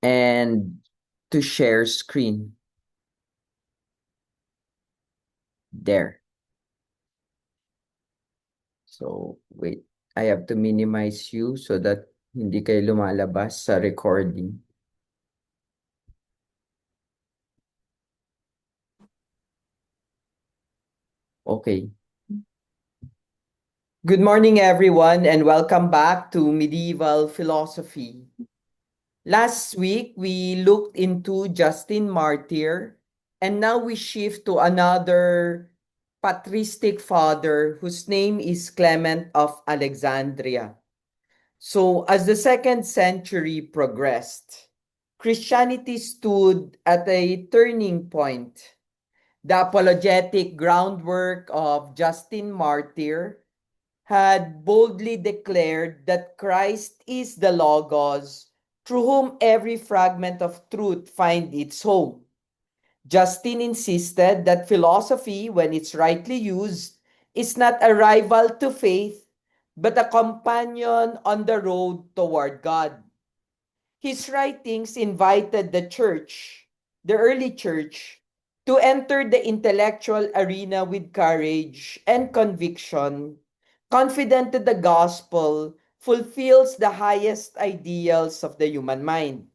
and to share screen. There. So, wait. I have to minimize you so that hindi kayo lumalabas sa recording. Okay. Good morning, everyone, and welcome back to Medieval Philosophy. Last week, we looked into Justin Martyr, and now we shift to another patristic father whose name is Clement of Alexandria. So, as the second century progressed, Christianity stood at a turning point. The apologetic groundwork of Justin Martyr had boldly declared that Christ is the Logos, through whom every fragment of truth finds its home. Justin insisted that philosophy, when it's rightly used, is not a rival to faith, but a companion on the road toward God. His writings invited the church, the early church, to enter the intellectual arena with courage and conviction, confident that the gospel fulfills the highest ideals of the human mind.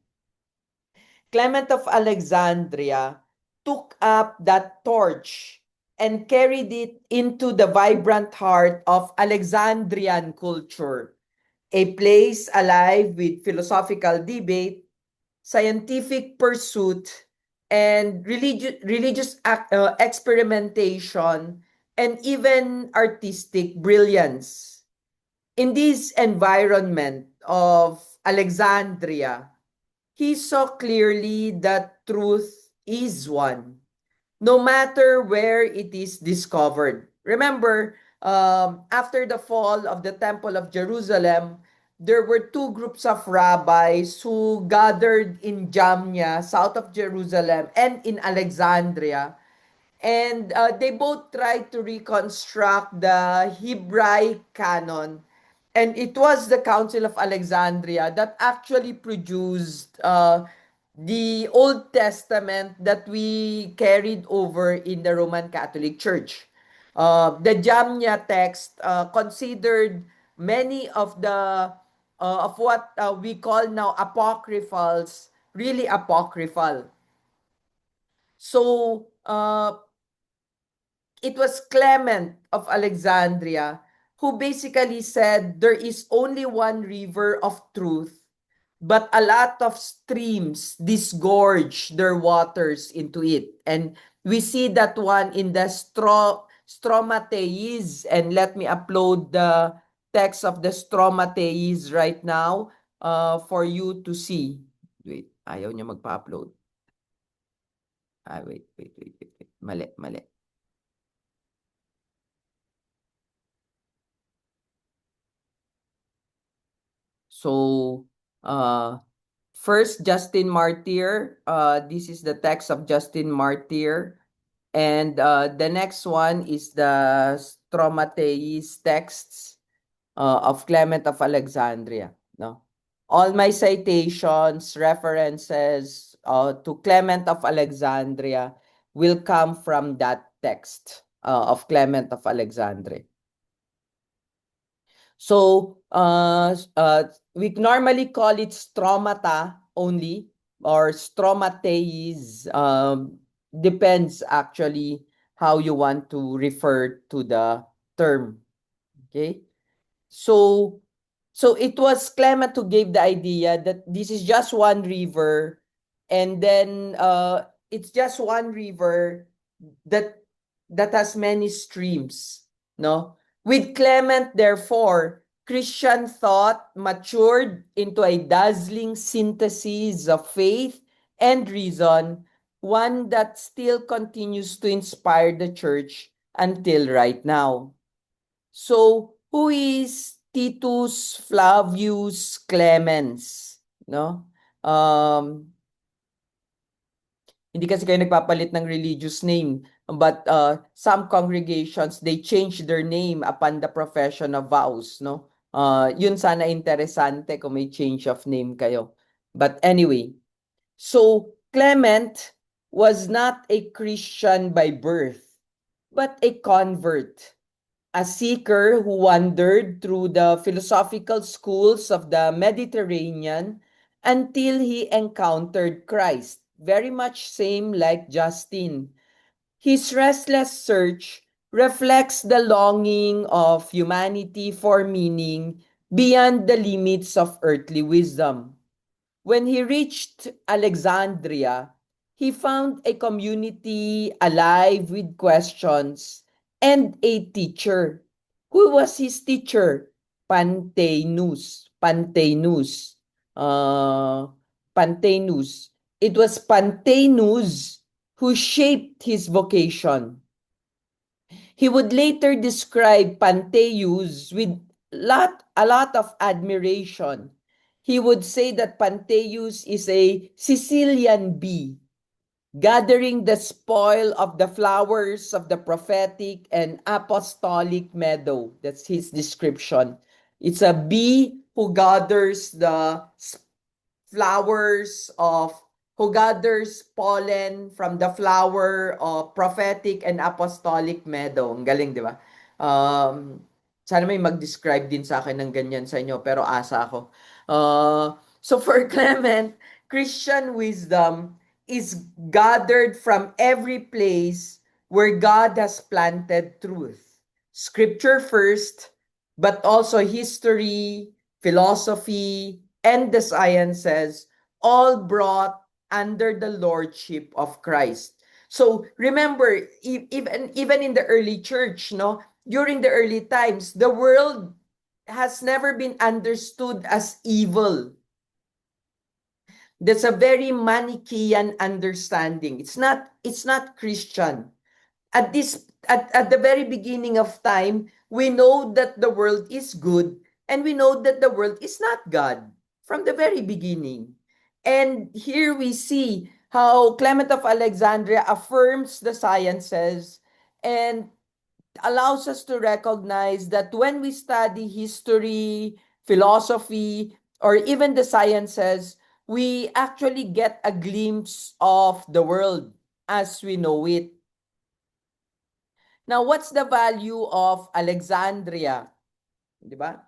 Clement of Alexandria took up that torch and carried it into the vibrant heart of Alexandrian culture, a place alive with philosophical debate, scientific pursuit, and religious experimentation, and even artistic brilliance. In this environment of Alexandria, he saw clearly that truth is one, no matter where it is discovered. Remember, after the fall of the Temple of Jerusalem, there were two groups of rabbis who gathered in Jamnia, south of Jerusalem, and in Alexandria. And they both tried to reconstruct the Hebraic canon. And it was the Council of Alexandria that actually produced the Old Testament that we carried over in the Roman Catholic Church. The Jamnia text considered many of the of what we call now apocryphals really apocryphal. So it was Clement of Alexandria who basically said there is only one river of truth, but a lot of streams disgorge their waters into it. And we see that one in the Stromateis. And let me upload the text of the Stromateis right now for you to see. Wait, ayaw niya magpa-upload. Wait. Mali. So, first, Justin Martyr. This is the text of Justin Martyr. And the next one is the Stromateis texts of Clement of Alexandria. No? All my citations, references to Clement of Alexandria will come from that text of Clement of Alexandria. So, we normally call it stromata only or stromateis. Depends actually how you want to refer to the term. Okay? So, it was Clement who gave the idea that this is just one river, and then it's just one river that has many streams, no? With Clement, therefore, Christian thought matured into a dazzling synthesis of faith and reason, one that still continues to inspire the church until right now. So, who is Titus Flavius Clemens? No? Hindi kasi kayo nagpapalit ng religious name. But some congregations, they change their name upon the profession of vows, no? Yun sana interesante kung may change of name kayo. But anyway, So Clement was not a Christian by birth, but a convert, a seeker who wandered through the philosophical schools of the Mediterranean until he encountered Christ. Very much same like Justin. His restless search reflects the longing of humanity for meaning beyond the limits of earthly wisdom. When he reached Alexandria, he found a community alive with questions and a teacher. Who was his teacher? Panthenus. Panthenus. Uh, Panthenus. It was Panthenus who shaped his vocation. He would later describe Pantheus with a lot of admiration. He would say that Pantheus is a Sicilian bee, gathering the spoil of the flowers of the prophetic and apostolic meadow. That's his description. It's a bee who gathers the flowers of who gathers pollen from the flower of prophetic and apostolic meadow. Ang galing, di ba? Um, Sana may mag-describe din sa akin ng ganyan sa inyo, pero asa ako. So for Clement, Christian wisdom is gathered from every place where God has planted truth. Scripture first, but also history, philosophy, and the sciences, all brought under the lordship of Christ. So remember, even in the early church, no, during the early times, the world has never been understood as evil. That's a very Manichaean understanding. It's not Christian. At the very beginning of time, we know that the world is good and we know that the world is not God from the very beginning. And here we see how Clement of Alexandria affirms the sciences and allows us to recognize that when we study history, philosophy, or even the sciences, we actually get a glimpse of the world as we know it. Now, what's the value of Alexandria? 'Di ba?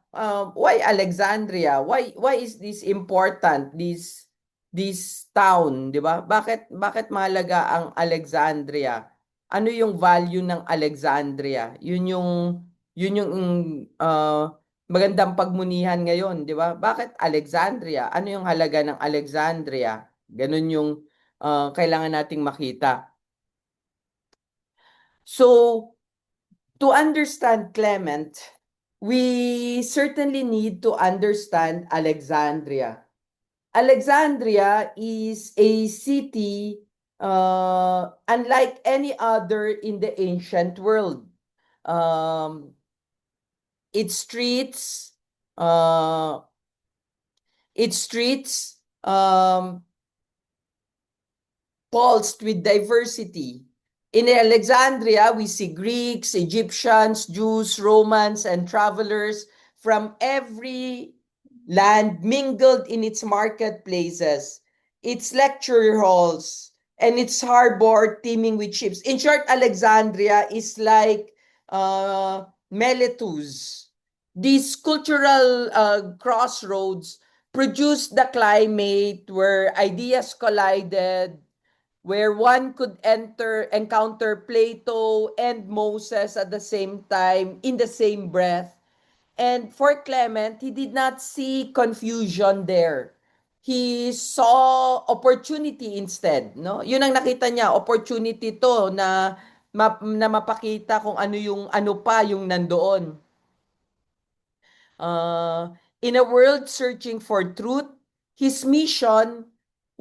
Why Alexandria? Why is this important? This town, 'di ba? Bakit mahalaga ang Alexandria? Ano yung value ng Alexandria? Yun yung magandang pagmunihan ngayon, 'di ba? Bakit Alexandria? Ano yung halaga ng Alexandria? Ganun yung kailangan nating makita. So, to understand Clement, we certainly need to understand Alexandria. Alexandria is a city unlike any other in the ancient world. Um, its streets, uh, its streets pulsed with diversity. In Alexandria, we see Greeks, Egyptians, Jews, Romans, and travelers from every land mingled in its marketplaces, its lecture halls, and its harbor teeming with ships. In short, Alexandria is like Miletus. These cultural crossroads produced the climate where ideas collided, where one could encounter Plato and Moses at the same time, in the same breath. And for Clement, he did not see confusion there. He saw opportunity instead, no? Yun ang nakita niya, opportunity to na mapakita kung ano pa yung nandoon. In a world searching for truth, his mission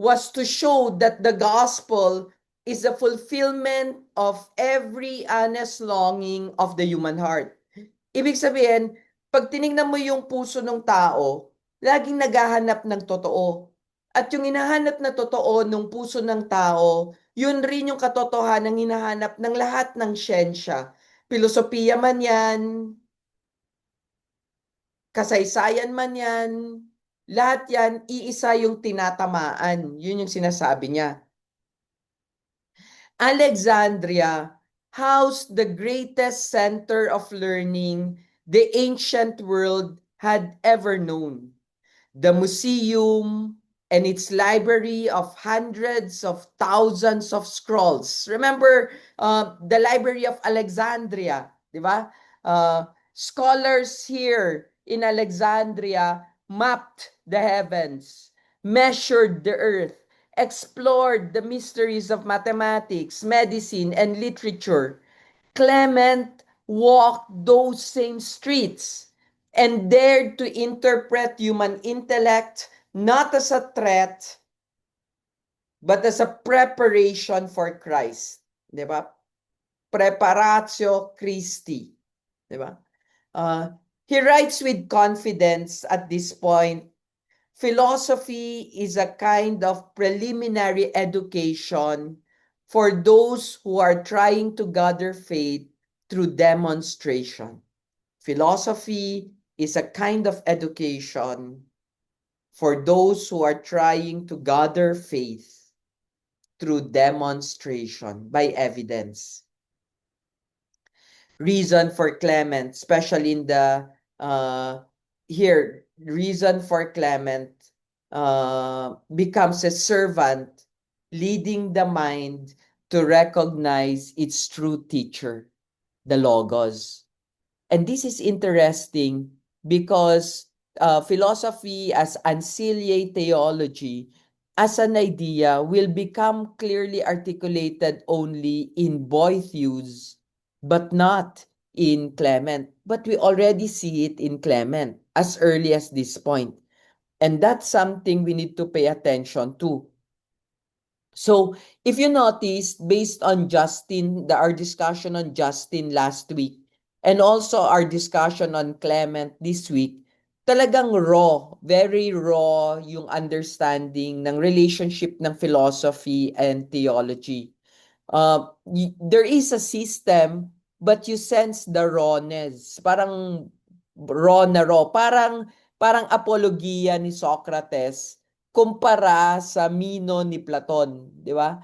was to show that the gospel is the fulfillment of every honest longing of the human heart. Ibig sabihin, pag tinignan mo yung puso ng tao, laging naghahanap ng totoo. At yung hinahanap na totoo ng puso ng tao, yun rin yung katotohanan ng hinahanap ng lahat ng siyensya. Filosofiya man yan, kasaysayan man yan, Lahat yan, iisa yung tinatamaan. Yun yung sinasabi niya. Alexandria housed the greatest center of learning the ancient world had ever known. The museum and its library of hundreds of thousands of scrolls. Remember the Library of Alexandria, di ba? Scholars here in Alexandria mapped the heavens, measured the earth, explored the mysteries of mathematics, medicine, and literature. Clement walked those same streets and dared to interpret human intellect not as a threat, but as a preparation for Christ. Di ba? Preparatio Christi. Di ba? He writes with confidence at this point, philosophy is a kind of preliminary education for those who are trying to gather faith through demonstration. Philosophy is a kind of education for those who are trying to gather faith through demonstration by evidence. Reason for Clement, especially in the here, reason for Clement becomes a servant leading the mind to recognize its true teacher, the Logos. And this is interesting because philosophy as ancillary theology, as an idea, will become clearly articulated only in Boethius, but not in Clement. But we already see it in Clement as early as this point. And that's something we need to pay attention to. So, if you notice, based on our discussion on Justin last week, and also our discussion on Clement this week, talagang raw, very raw yung understanding ng relationship ng philosophy and theology. There is a system, but you sense the rawness. Parang raw na raw. Parang apologia ni Socrates kumpara sa Mino ni Platon, di ba?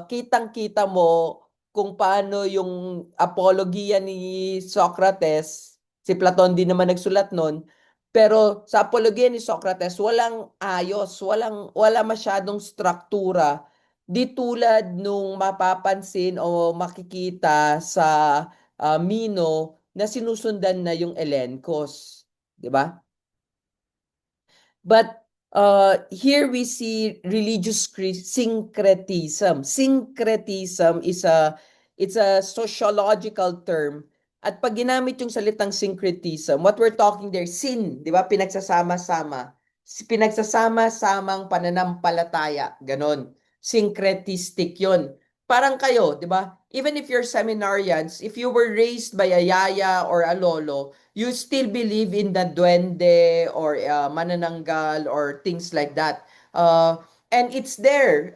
Kitang-kita mo kung paano yung apologia ni Socrates, si Platon din naman nagsulat nun, pero sa apologia ni Socrates, walang ayos, wala masyadong struktura. Di tulad nung mapapansin o makikita sa Mino na sinusundan na yung Elencos, di ba? But here we see religious syncretism. Syncretism it's a sociological term. At pag ginamit yung salitang syncretism, what we're talking there, di ba? Pinagsasama-sama. Pinagsasama-samang pananampalataya. Ganon. Syncretistic yon. Parang kayo, di ba? Even if you're seminarians, if you were raised by a yaya or a lolo, you still believe in the duende or manananggal or things like that. And it's there,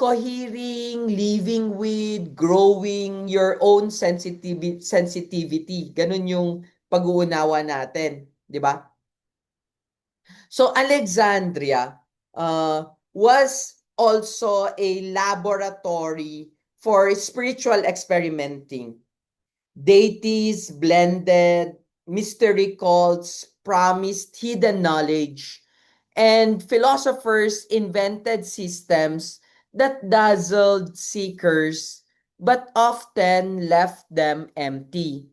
cohering, living with, growing your own sensitivity. Ganun yung pag-uunawa natin, di ba? So Alexandria was also a laboratory for spiritual experimenting. Deities blended, mystery cults promised hidden knowledge, and philosophers invented systems that dazzled seekers but often left them empty.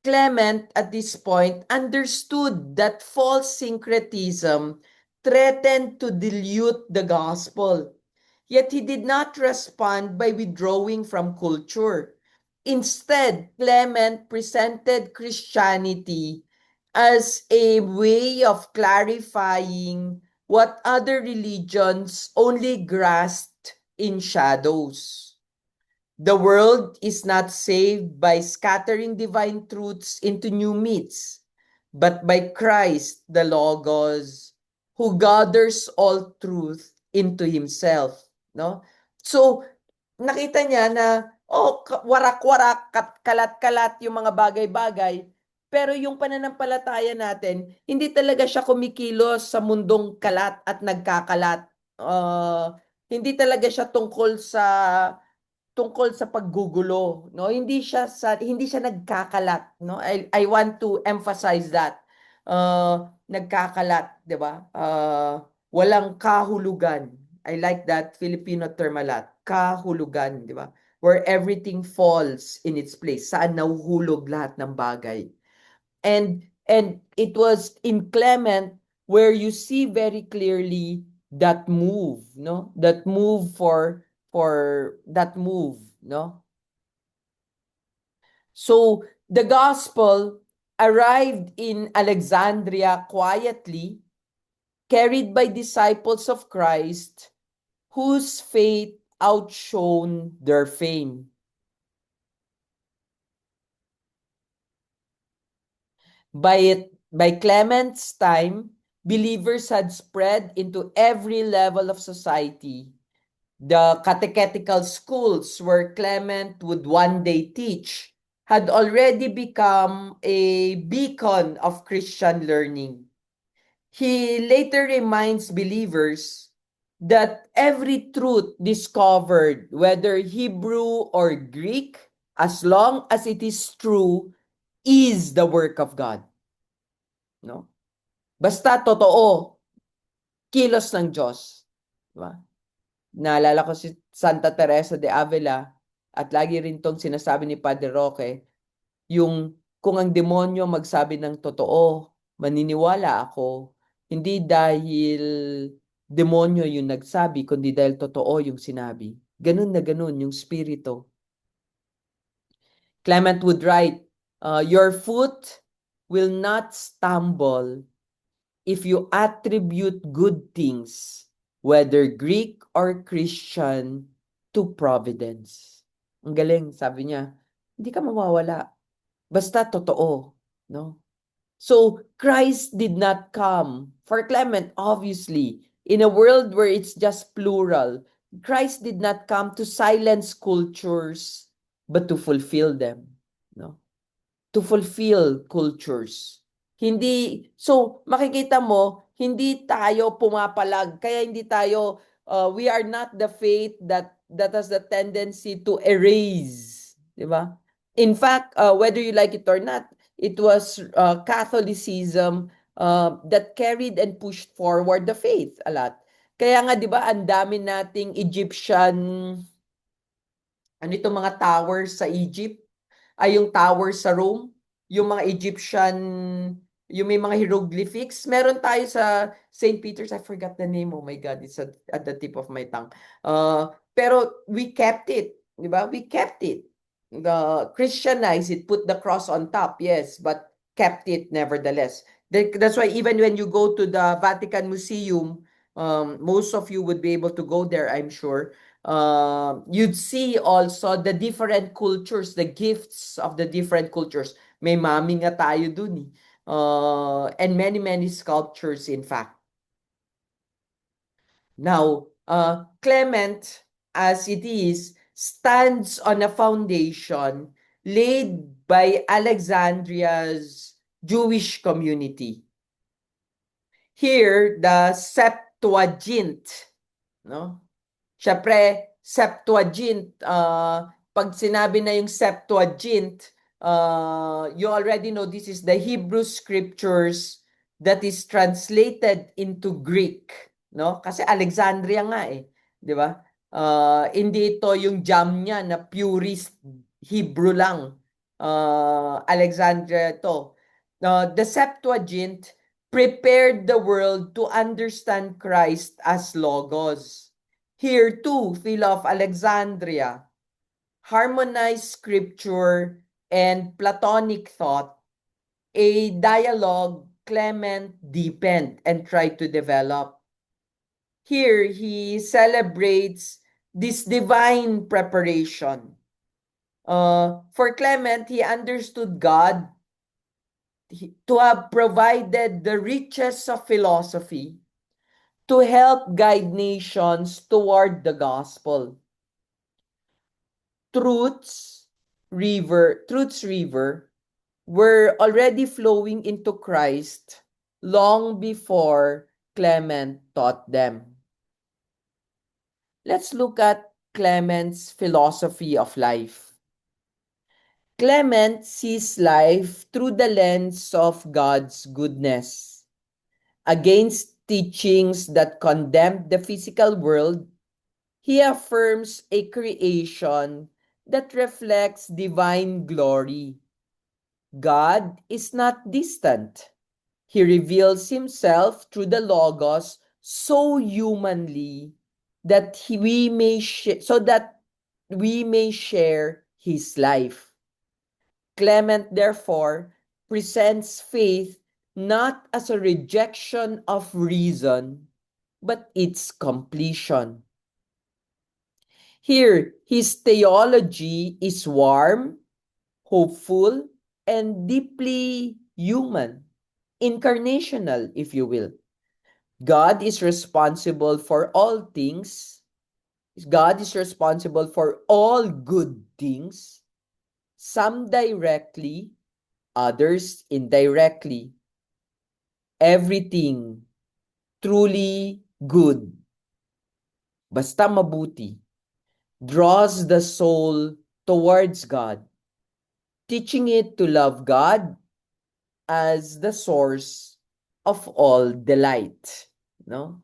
Clement, at this point, understood that false syncretism threatened to dilute the gospel. Yet he did not respond by withdrawing from culture. Instead, Clement presented Christianity as a way of clarifying what other religions only grasped in shadows. The world is not saved by scattering divine truths into new myths, but by Christ, the Logos, who gathers all truth into himself, no? So, nakita niya na warak-warak, kalat-kalat yung mga bagay-bagay, Pero yung pananampalataya natin, hindi talaga siya kumikilos sa mundong kalat at nagkakalat. Hindi talaga siya tungkol sa paggugulo, no? Hindi siya nagkakalat, no? I want to emphasize that. Nagkakalat, 'di ba? Walang kahulugan. I like that Filipino term a lot. Kahulugan, 'di ba? Where everything falls in its place. Saan nahuhulog lahat ng bagay. And it was in Clement where you see very clearly that move, no? That move for that move, no? So the gospel arrived in Alexandria quietly, carried by disciples of Christ whose faith outshone their fame. By Clement's time, believers had spread into every level of society. The catechetical schools where Clement would one day teach had already become a beacon of Christian learning. He later reminds believers that every truth discovered, whether Hebrew or Greek, as long as it is true, is the work of God. No? Basta totoo, kilos ng Diyos. Diba? Naalala ko si Santa Teresa de Avila at lagi rin tong sinasabi ni Padre Roque, yung kung ang demonyo magsabi ng totoo, maniniwala ako, hindi dahil demonyo yung nagsabi, kundi dahil totoo yung sinabi. Ganun na ganun yung spirito. Clement would write, your foot will not stumble if you attribute good things, whether Greek or Christian, to providence. Ang galing, sabi niya, hindi ka mawawala. Basta totoo, no? So, Christ did not come, for Clement, obviously, in a world where it's just plural, Christ did not come to silence cultures, but to fulfill them, no? To fulfill cultures. So makikita mo, hindi tayo pumapalag, kaya hindi tayo, we are not the faith that has the tendency to erase, di ba? In fact, whether you like it or not, it was Catholicism that carried and pushed forward the faith a lot. Kaya nga, di ba, ang dami nating Egyptian, ano itong mga towers sa Egypt? Ay yung tower sa Rome, yung mga Egyptian, yung may mga hieroglyphics. Meron tayo sa St. Peter's, I forgot the name, oh my God, it's at the tip of my tongue. Pero we kept it, di ba? We kept it. Christianized it, put the cross on top, yes, but kept it nevertheless. That's why even when you go to the Vatican Museum, most of you would be able to go there, I'm sure. You'd see also the different cultures, the gifts of the different cultures. May mami nga tayo dun eh. And many, many sculptures, in fact. Now, Clement, as it is, stands on a foundation laid by Alexandria's Jewish community. Here, the Septuagint, no? Siyempre, Septuagint, pag sinabi na yung Septuagint, you already know this is the Hebrew scriptures that is translated into Greek, no? Kasi Alexandria nga eh, di ba? Hindi ito yung jam niya na purist Hebrew lang. Alexandria ito. The Septuagint prepared the world to understand Christ as Logos. Here too, Philo of Alexandria harmonized scripture and Platonic thought, a dialogue Clement deepened and tried to develop. Here, he celebrates this divine preparation. For Clement, he understood God to have provided the riches of philosophy to help guide nations toward the gospel. Truth's River were already flowing into Christ long before Clement taught them. Let's look at Clement's philosophy of life. Clement sees life through the lens of God's goodness. Against teachings that condemn the physical world, he affirms a creation that reflects divine glory. God is not distant. He reveals himself through the Logos so humanly that we may share his life. Clement, therefore, presents faith not as a rejection of reason, but its completion. Here, his theology is warm, hopeful, and deeply human, incarnational, if you will. God is responsible for all things. God is responsible for all good things, some directly, others indirectly. Everything truly good, basta mabuti, draws the soul towards God, teaching it to love God as the source of all delight. No?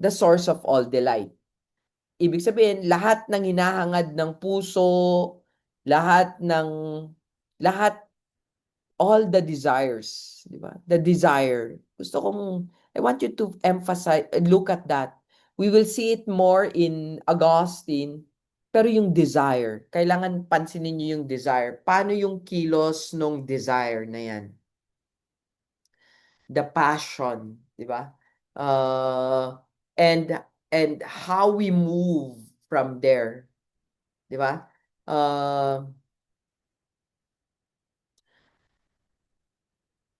The source of all delight. Ibig sabihin, lahat ng hinahangad ng puso, lahat ng, lahat, all the desires, di ba? The desire. Gusto kong, I want you to emphasize, look at that. We will see it more in Augustine, pero yung desire, kailangan pansinin niyo yung desire. Paano yung kilos nung desire na yan? The passion, di ba? Uh, and and how we move from there, di ba?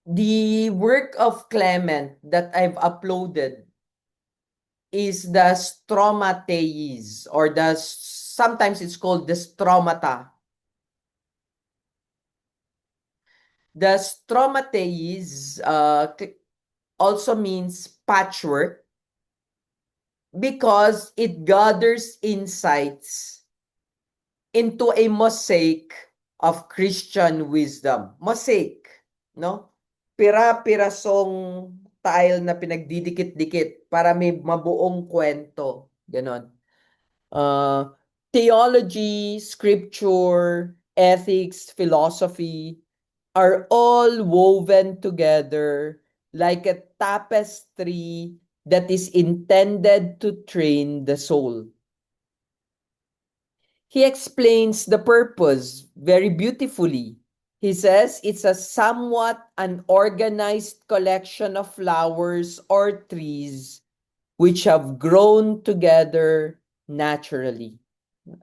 The work of Clement that I've uploaded is the Stromateis, or sometimes it's called the Stromata. The Stromateis also means patchwork because it gathers insights into a mosaic of Christian wisdom. Mosaic, no? Pira-pirasong tile na pinagdidikit-dikit para may mabuong kwento. Ganon. Theology, scripture, ethics, philosophy are all woven together like a tapestry that is intended to train the soul. He explains the purpose very beautifully. He says it's a somewhat unorganized collection of flowers or trees which have grown together naturally.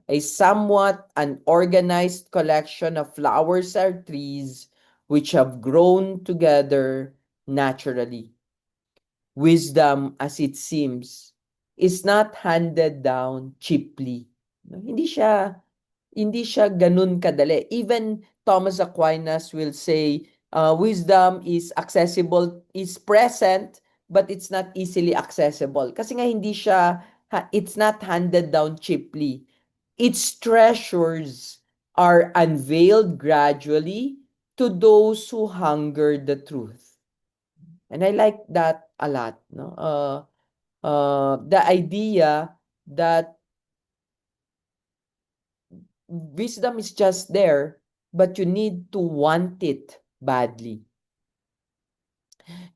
A somewhat unorganized collection of flowers or trees which have grown together naturally. Wisdom, as it seems, is not handed down cheaply. Hindi siya ganun kadali. Even Thomas Aquinas will say, wisdom is accessible, is present, but it's not easily accessible. Kasi nga it's not handed down cheaply. Its treasures are unveiled gradually to those who hunger the truth. And I like that a lot. No? The idea that wisdom is just there, but you need to want it badly.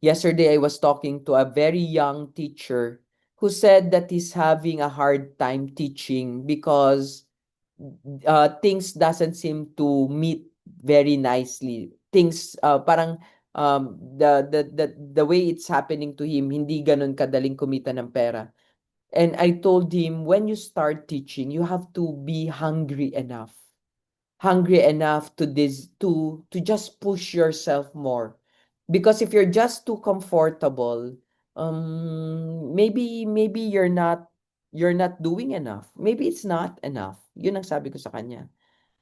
Yesterday, I was talking to a very young teacher who said that he's having a hard time teaching because things doesn't seem to meet very nicely. Things parang the way it's happening to him, hindi ganun kadaling kumita ng pera. And I told him, when you start teaching, you have to be hungry enough to just push yourself more. Because if you're just too comfortable, maybe you're not doing enough. Maybe it's not enough. Yun ang sabi ko sa kanya.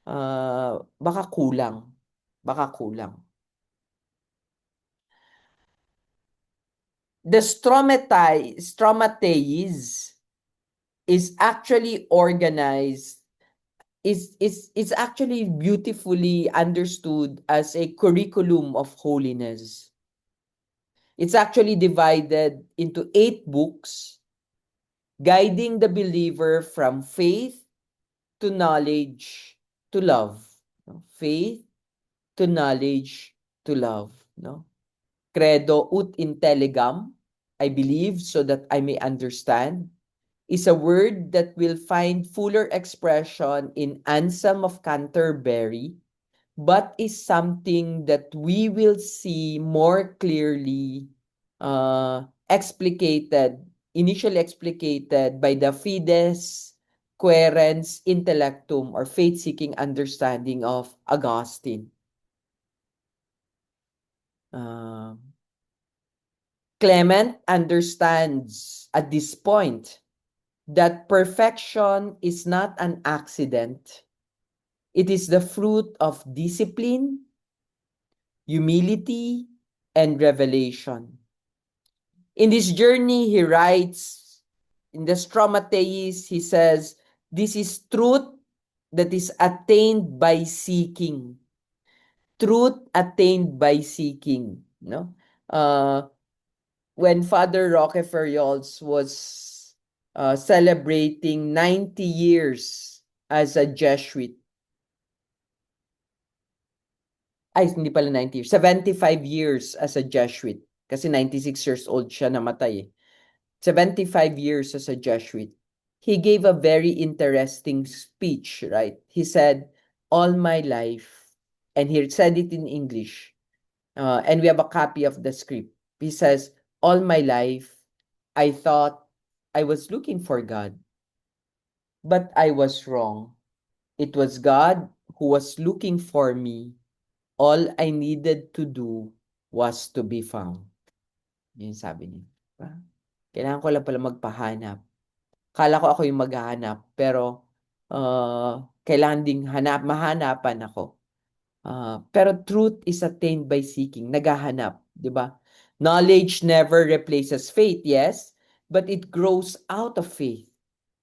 Baka kulang. Baka kulang. The stromateis is actually organized, is actually beautifully understood as a curriculum of holiness. It's actually divided into 8 books, guiding the believer from faith to knowledge to love. No? Faith to knowledge to love. No? Credo ut intelligam, I believe so that I may understand, is a word that will find fuller expression in Anselm of Canterbury, but is something that we will see more clearly explicated, initially explicated by the Fides Quaerens Intellectum or faith-seeking understanding of Augustine. Clement understands at this point that perfection is not an accident. It is the fruit of discipline, humility, and revelation. In this journey, he writes, in the Stromateis, he says, this is truth that is attained by seeking. Truth attained by seeking. No? When Father Roque Ferriols was celebrating 90 years as a Jesuit, ay, hindi pala 90 years, 75 years as a Jesuit. Kasi 96 years old siya namatay eh. 75 years as a Jesuit. He gave a very interesting speech, right? He said, all my life, and he said it in English, and we have a copy of the script. He says, all my life, I thought I was looking for God, but I was wrong. It was God who was looking for me. All I needed to do was to be found. Yun sabi niya. Diba? Kailangan ko lang pala magpahanap. Kala ko ako yung maghahanap, pero kailangan ding mahanapan ako. Pero truth is attained by seeking. Naghahanap, di ba? Knowledge never replaces faith, yes, but it grows out of faith,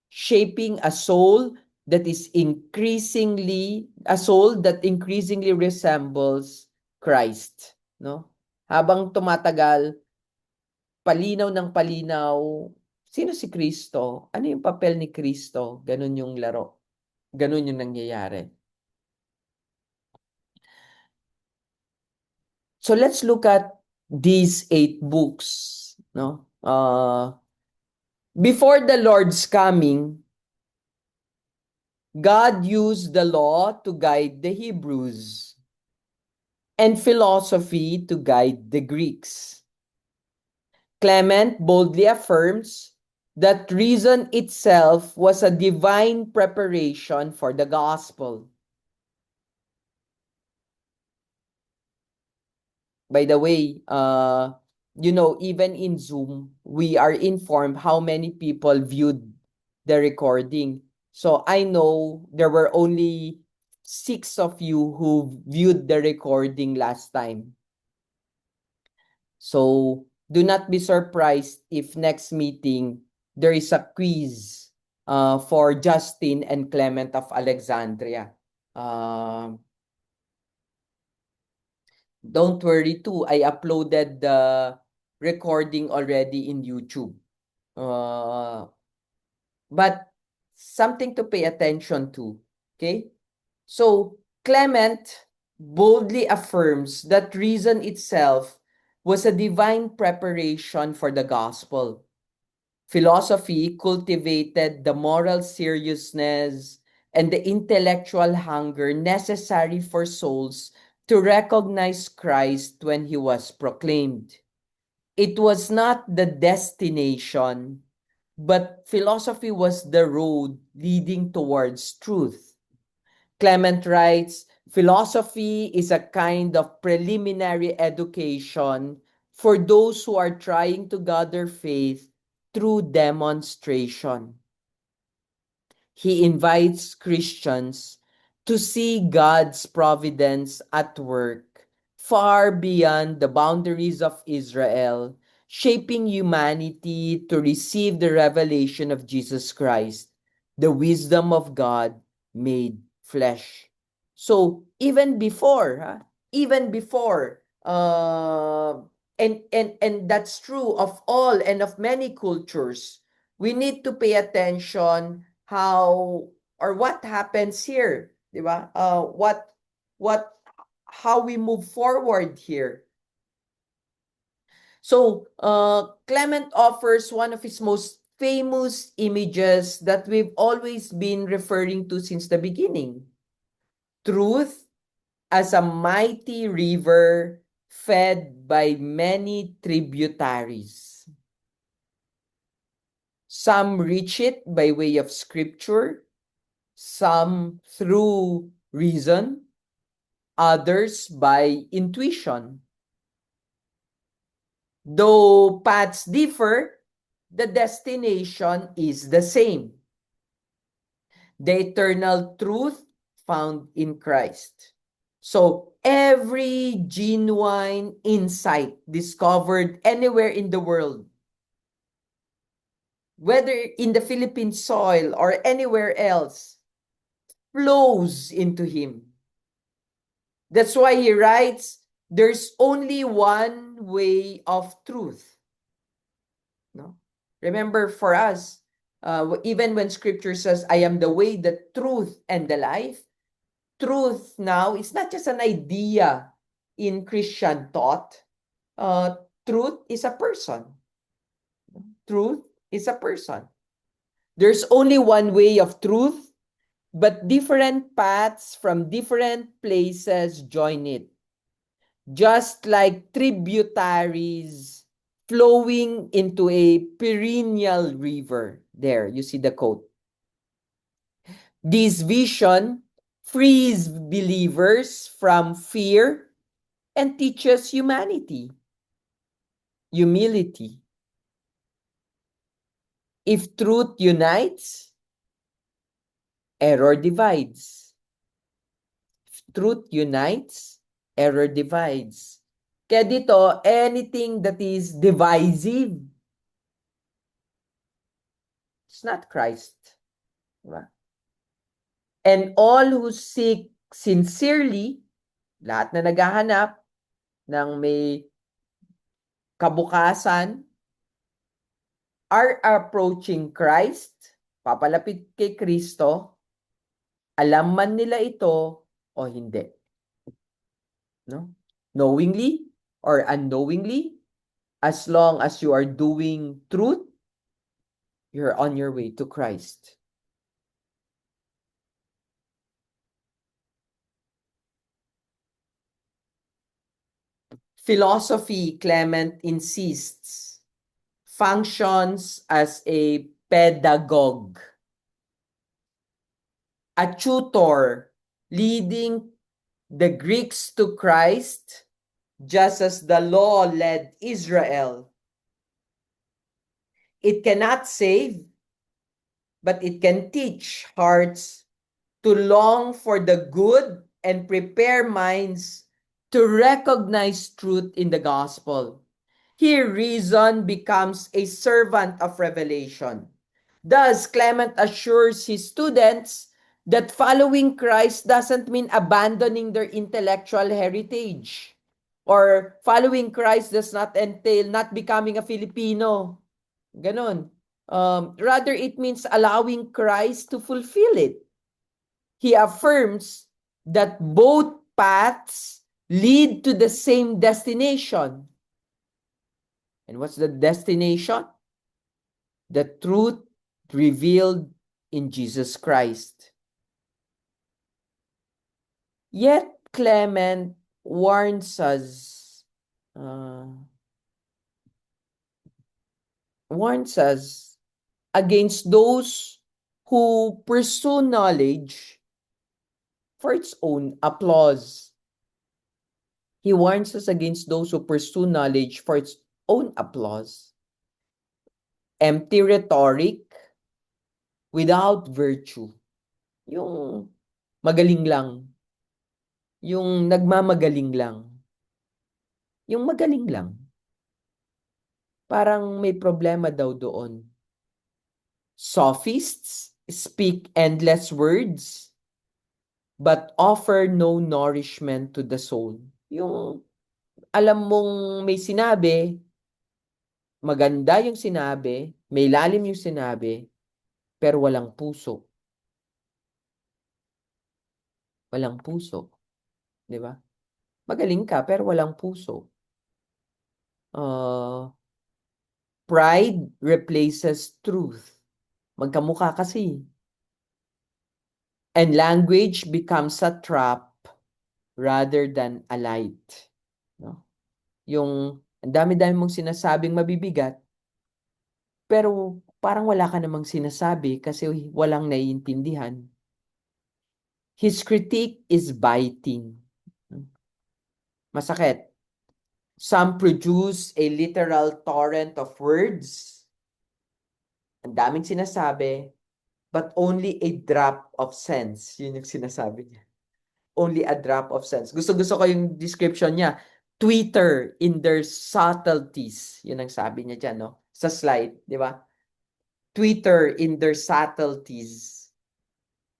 shaping a soul that increasingly resembles Christ, no? Habang tumatagal, palinaw ng palinaw, sino si Kristo? Ano yung papel ni Kristo? Ganun yung laro. Ganun yung nangyayari. So let's look at these 8 books, no? Before the Lord's coming, God used the law to guide the Hebrews and philosophy to guide the Greeks. Clement boldly affirms that reason itself was a divine preparation for the gospel. By the way, even in Zoom, we are informed how many people viewed the recording. So I know there were only 6 of you who viewed the recording last time. So do not be surprised if next meeting there is a quiz for Justin and Clement of Alexandria. Don't worry too, I uploaded the recording already in YouTube. But something to pay attention to, okay? So Clement boldly affirms that reason itself was a divine preparation for the gospel. Philosophy cultivated the moral seriousness and the intellectual hunger necessary for souls to recognize Christ when he was proclaimed. It was not the destination, but philosophy was the road leading towards truth. Clement writes, philosophy is a kind of preliminary education for those who are trying to gather faith through demonstration. He invites Christians to see God's providence at work far beyond the boundaries of Israel, shaping humanity to receive the revelation of Jesus Christ, the wisdom of God made flesh. So even before, even before, and that's true of all and of many cultures. We need to pay attention how or what happens here, di ba? What how we move forward here. So, Clement offers one of his most famous images that we've always been referring to since the beginning. Truth as a mighty river fed by many tributaries. Some reach it by way of scripture, some through reason, others by intuition. Though paths differ, the destination is the same. The eternal truth found in Christ. So every genuine insight discovered anywhere in the world, whether in the Philippine soil or anywhere else, flows into him. That's why he writes, there's only one way of truth. No? Remember, for us, even when scripture says, I am the way, the truth, and the life, truth now is not just an idea in Christian thought. Truth is a person. Truth is a person. There's only one way of truth, but different paths from different places join it. Just like tributaries flowing into a perennial river. There, you see the quote. This vision frees believers from fear and teaches humanity, humility. If truth unites, error divides. If truth unites, error divides. Kaya dito, anything that is divisive, it's not Christ. Diba? And all who seek sincerely, lahat na naghahanap ng may kabukasan, are approaching Christ, papalapit kay Kristo, alam man nila ito o hindi. No? Knowingly or unknowingly, as long as you are doing truth, you're on your way to Christ. Philosophy, Clement insists, functions as a pedagogue, a tutor leading the Greeks to Christ, just as the law led Israel. It cannot save, but it can teach hearts to long for the good and prepare minds to recognize truth in the gospel. Here, reason becomes a servant of revelation. Thus, Clement assures his students that following Christ doesn't mean abandoning their intellectual heritage. Or following Christ does not entail not becoming a Filipino. Ganon. Rather, it means allowing Christ to fulfill it. He affirms that both paths lead to the same destination. And what's the destination? The truth revealed in Jesus Christ. Yet Clement warns us, against those who pursue knowledge for its own applause. He warns us against those who pursue knowledge for its own applause. Empty rhetoric without virtue. Yung magaling lang. Yung nagmamagaling lang. Yung magaling lang. Parang may problema daw doon. Sophists speak endless words but offer no nourishment to the soul. Yung alam mong may sinabi, maganda yung sinabi, may lalim yung sinabi, pero walang puso. Walang puso, 'di ba? Magaling ka pero walang puso. Pride replaces truth. Magkamukha kasi. And language becomes a trap rather than a light. No? Yung ang dami-dami mong sinasabing mabibigat, pero parang wala ka namang sinasabi kasi walang naiintindihan. His critique is biting. Masakit. Some produce a literal torrent of words. Ang daming sinasabi, but only a drop of sense. Yun yung sinasabi niya. Only a drop of sense. Gusto-gusto ko yung description niya. Twitter in their subtleties. Yun ang sabi niya dyan, no? Sa slide, di ba? Twitter in their subtleties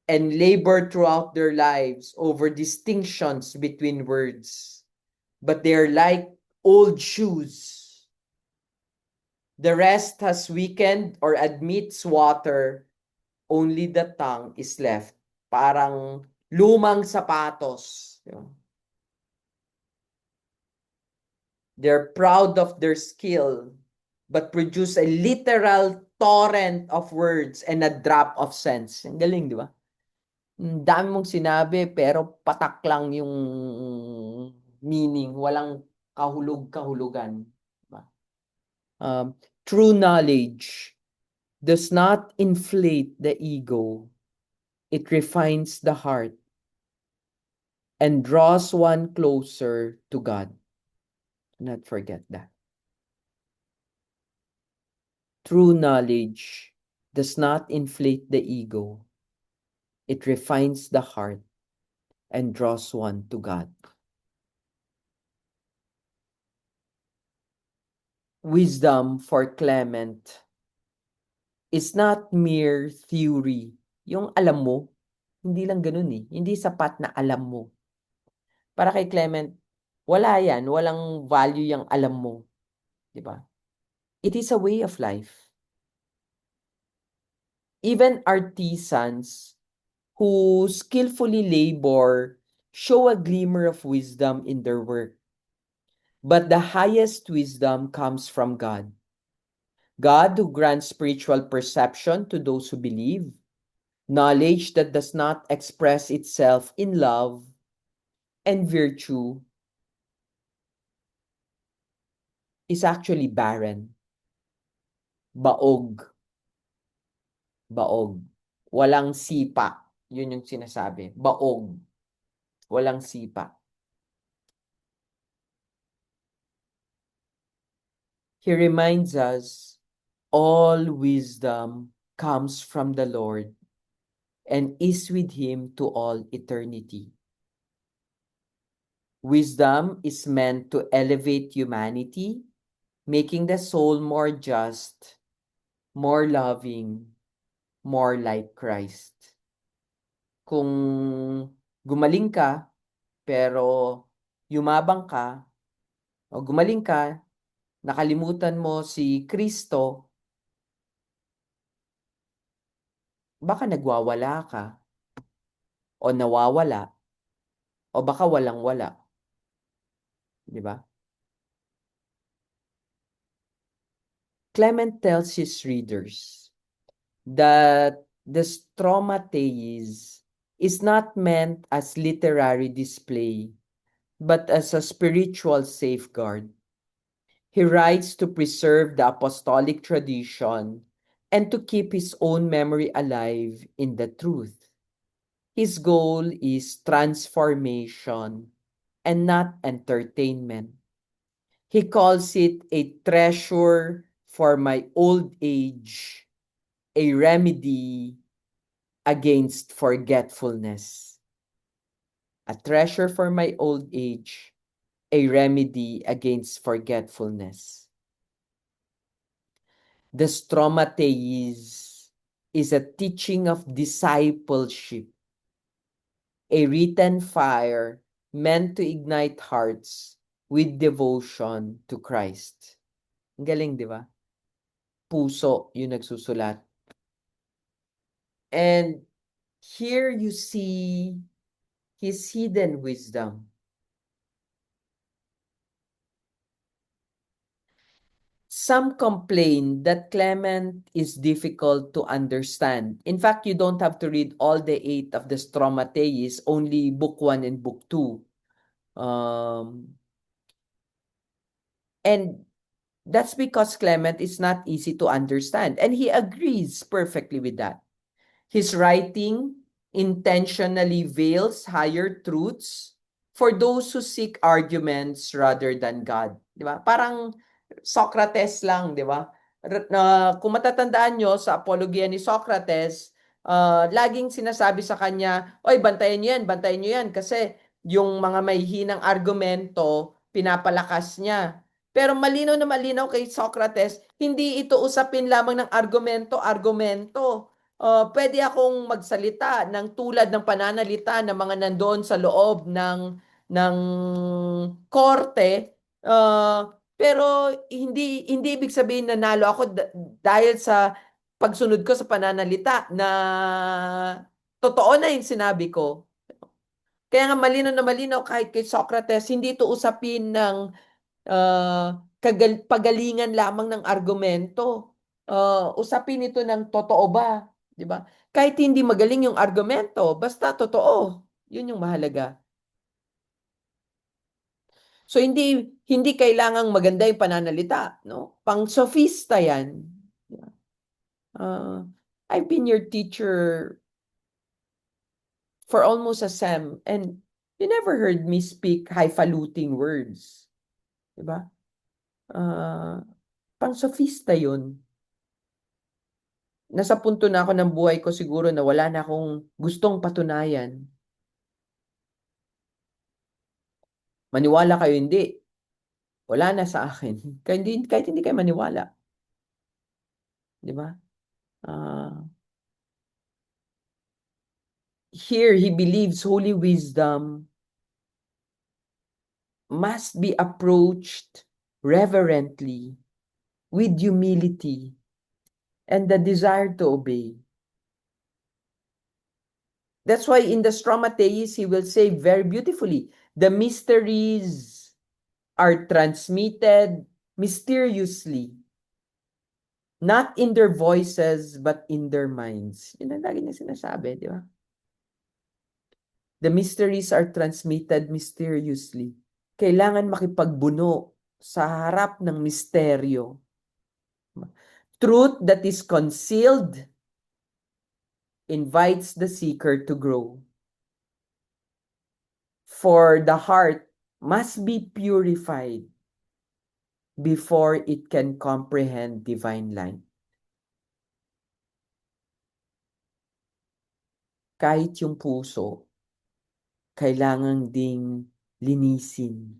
and labor throughout their lives over distinctions between words. But they're like old shoes. The rest has weakened or admits water. Only the tongue is left. Parang lumang sapatos. They're proud of their skill, but produce a literal torrent of words and a drop of sense. Ang galing, di ba? Ang dami mong sinabi, pero patak lang yung meaning. Walang kahulog-kahulugan. Diba? True knowledge does not inflate the ego. It refines the heart and draws one closer to God. Do not forget that. True knowledge does not inflate the ego. It refines the heart and draws one to God. Wisdom for Clement is not mere theory. Yung alam mo, hindi lang ganun eh. Hindi sapat na alam mo. Para kay Clement, wala yan. Walang value yung alam mo. Diba? It is a way of life. Even artisans who skillfully labor show a glimmer of wisdom in their work. But the highest wisdom comes from God. God who grants spiritual perception to those who believe, knowledge that does not express itself in love and virtue is actually barren. Baog. Baog. Walang sipa. Yun yung sinasabi. Baog. Walang sipa. He reminds us, all wisdom comes from the Lord and is with him to all eternity. Wisdom is meant to elevate humanity, making the soul more just, more loving, more like Christ. Kung gumaling ka, pero yumabang ka, o gumaling ka, nakalimutan mo si Kristo, baka nagwawala ka, o nawawala, o baka walang-wala. Di ba? Clement tells his readers that the stromateis is not meant as literary display, but as a spiritual safeguard. He writes to preserve the apostolic tradition and to keep his own memory alive in the truth. His goal is transformation and not entertainment. He calls it a treasure for my old age, a remedy against forgetfulness. A treasure for my old age, a remedy against forgetfulness. The Stromatheis is a teaching of discipleship, a written fire meant to ignite hearts with devotion to Christ. Ang galing, di ba? Puso yung nagsusulat. And here you see his hidden wisdom. Some complain that Clement is difficult to understand. In fact, you don't have to read all the 8 of the Stromatheis, only book 1 and book 2. And that's because Clement is not easy to understand. And he agrees perfectly with that. His writing intentionally veils higher truths for those who seek arguments rather than God. Di ba? Parang Socrates lang, di ba? Kung matatandaan nyo sa apologia ni Socrates, laging sinasabi sa kanya, oy, bantayan nyo yan, kasi yung mga may hinang argumento, pinapalakas niya. Pero malinaw na malinaw kay Socrates, hindi ito usapin lamang ng argumento. Pwede akong magsalita ng tulad ng pananalita ng mga nandoon sa loob ng korte, pero hindi ibig sabihin nanalo ako dahil sa pagsunod ko sa pananalita na totoo na yung sinabi ko. Kaya nga malinaw na malinaw kahit kay Socrates, hindi ito usapin ng pagalingan lamang ng argumento. Usapin ito ng totoo ba, 'di ba? Kahit hindi magaling yung argumento, basta totoo. 'Yun yung mahalaga. So hindi kailangang maganda yung pananalita, no? Pang-sofista 'yan. Uh, I've been your teacher for almost a sem, and you never heard me speak highfalutin words, 'di ba? Pang-sofista 'yun. Nasa punto na ako ng buhay ko siguro na wala na akong gustong patunayan. Maniwala kayo hindi, wala na sa akin. Kahit hindi kayo maniwala. Di ba? Here, he believes holy wisdom must be approached reverently, with humility, and the desire to obey. That's why in the Stromatheis, he will say very beautifully, the mysteries are transmitted mysteriously, not in their voices, but in their minds. Yun ang lagi niya sinasabi, di ba? The mysteries are transmitted mysteriously. Kailangan makipagbuno sa harap ng misteryo. Truth that is concealed invites the seeker to grow. For the heart must be purified before it can comprehend divine light. Kahit yung puso, kailangan ding linisin.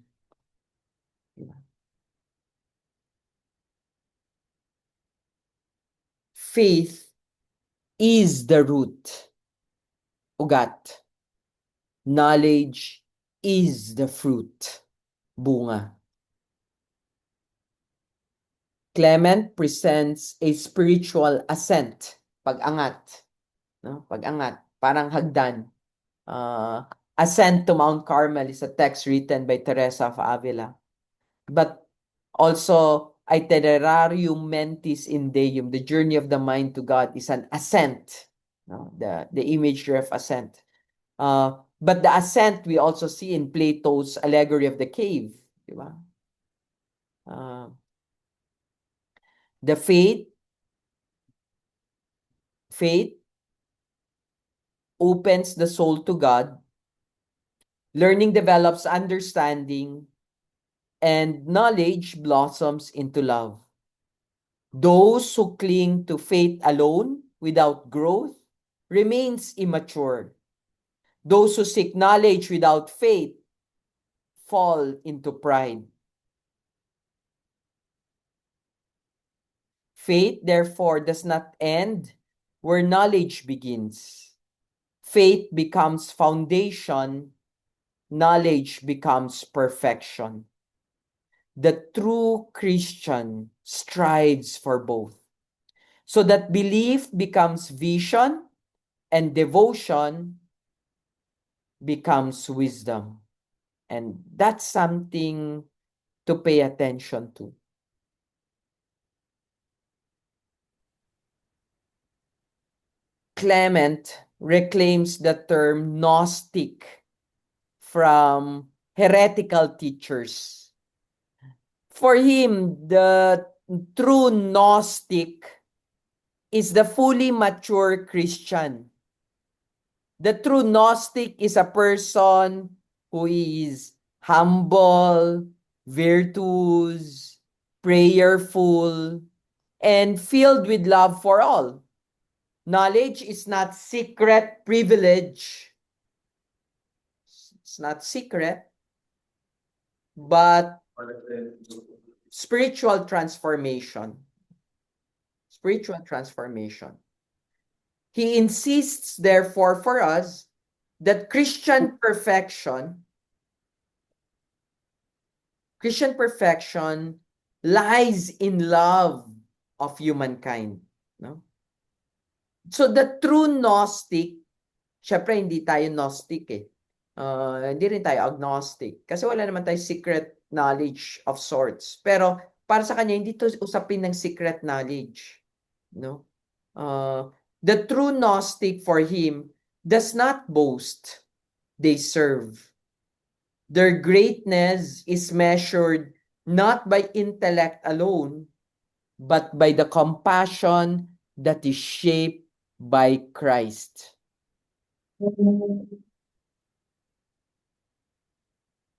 Diba? Faith is the root, ugat. Knowledge is the fruit, bunga. Clement presents a spiritual ascent, pag-angat. No? Pag-angat, parang hagdan. Ascent to Mount Carmel is a text written by Teresa of Avila. But also, Itinerarium Mentis in Deum, the journey of the mind to God, is an ascent. No? The imagery of ascent. But the ascent we also see in Plato's allegory of the cave. Diba? The faith opens the soul to God. Learning develops understanding, and knowledge blossoms into love. Those who cling to faith alone without growth remains immature. Those who seek knowledge without faith fall into pride. Faith, therefore, does not end where knowledge begins. Faith becomes foundation, knowledge becomes perfection. The true Christian strives for both, so that belief becomes vision and devotion becomes wisdom. And that's something to pay attention to. Clement reclaims the term Gnostic from heretical teachers. For him, the true Gnostic is the fully mature Christian. The true Gnostic is a person who is humble, virtuous, prayerful, and filled with love for all. Knowledge is not secret privilege. It's not secret, but spiritual transformation. Spiritual transformation. He insists, therefore, for us that Christian perfection lies in love of humankind. No? So the true Gnostic, syempre hindi tayo Gnostic eh. Hindi rin tayo agnostic. Kasi wala naman tayo secret knowledge of sorts. Pero para sa kanya, hindi to usapin ng secret knowledge. No? The true Gnostic for him does not boast. They serve. Their greatness is measured not by intellect alone, but by the compassion that is shaped by Christ.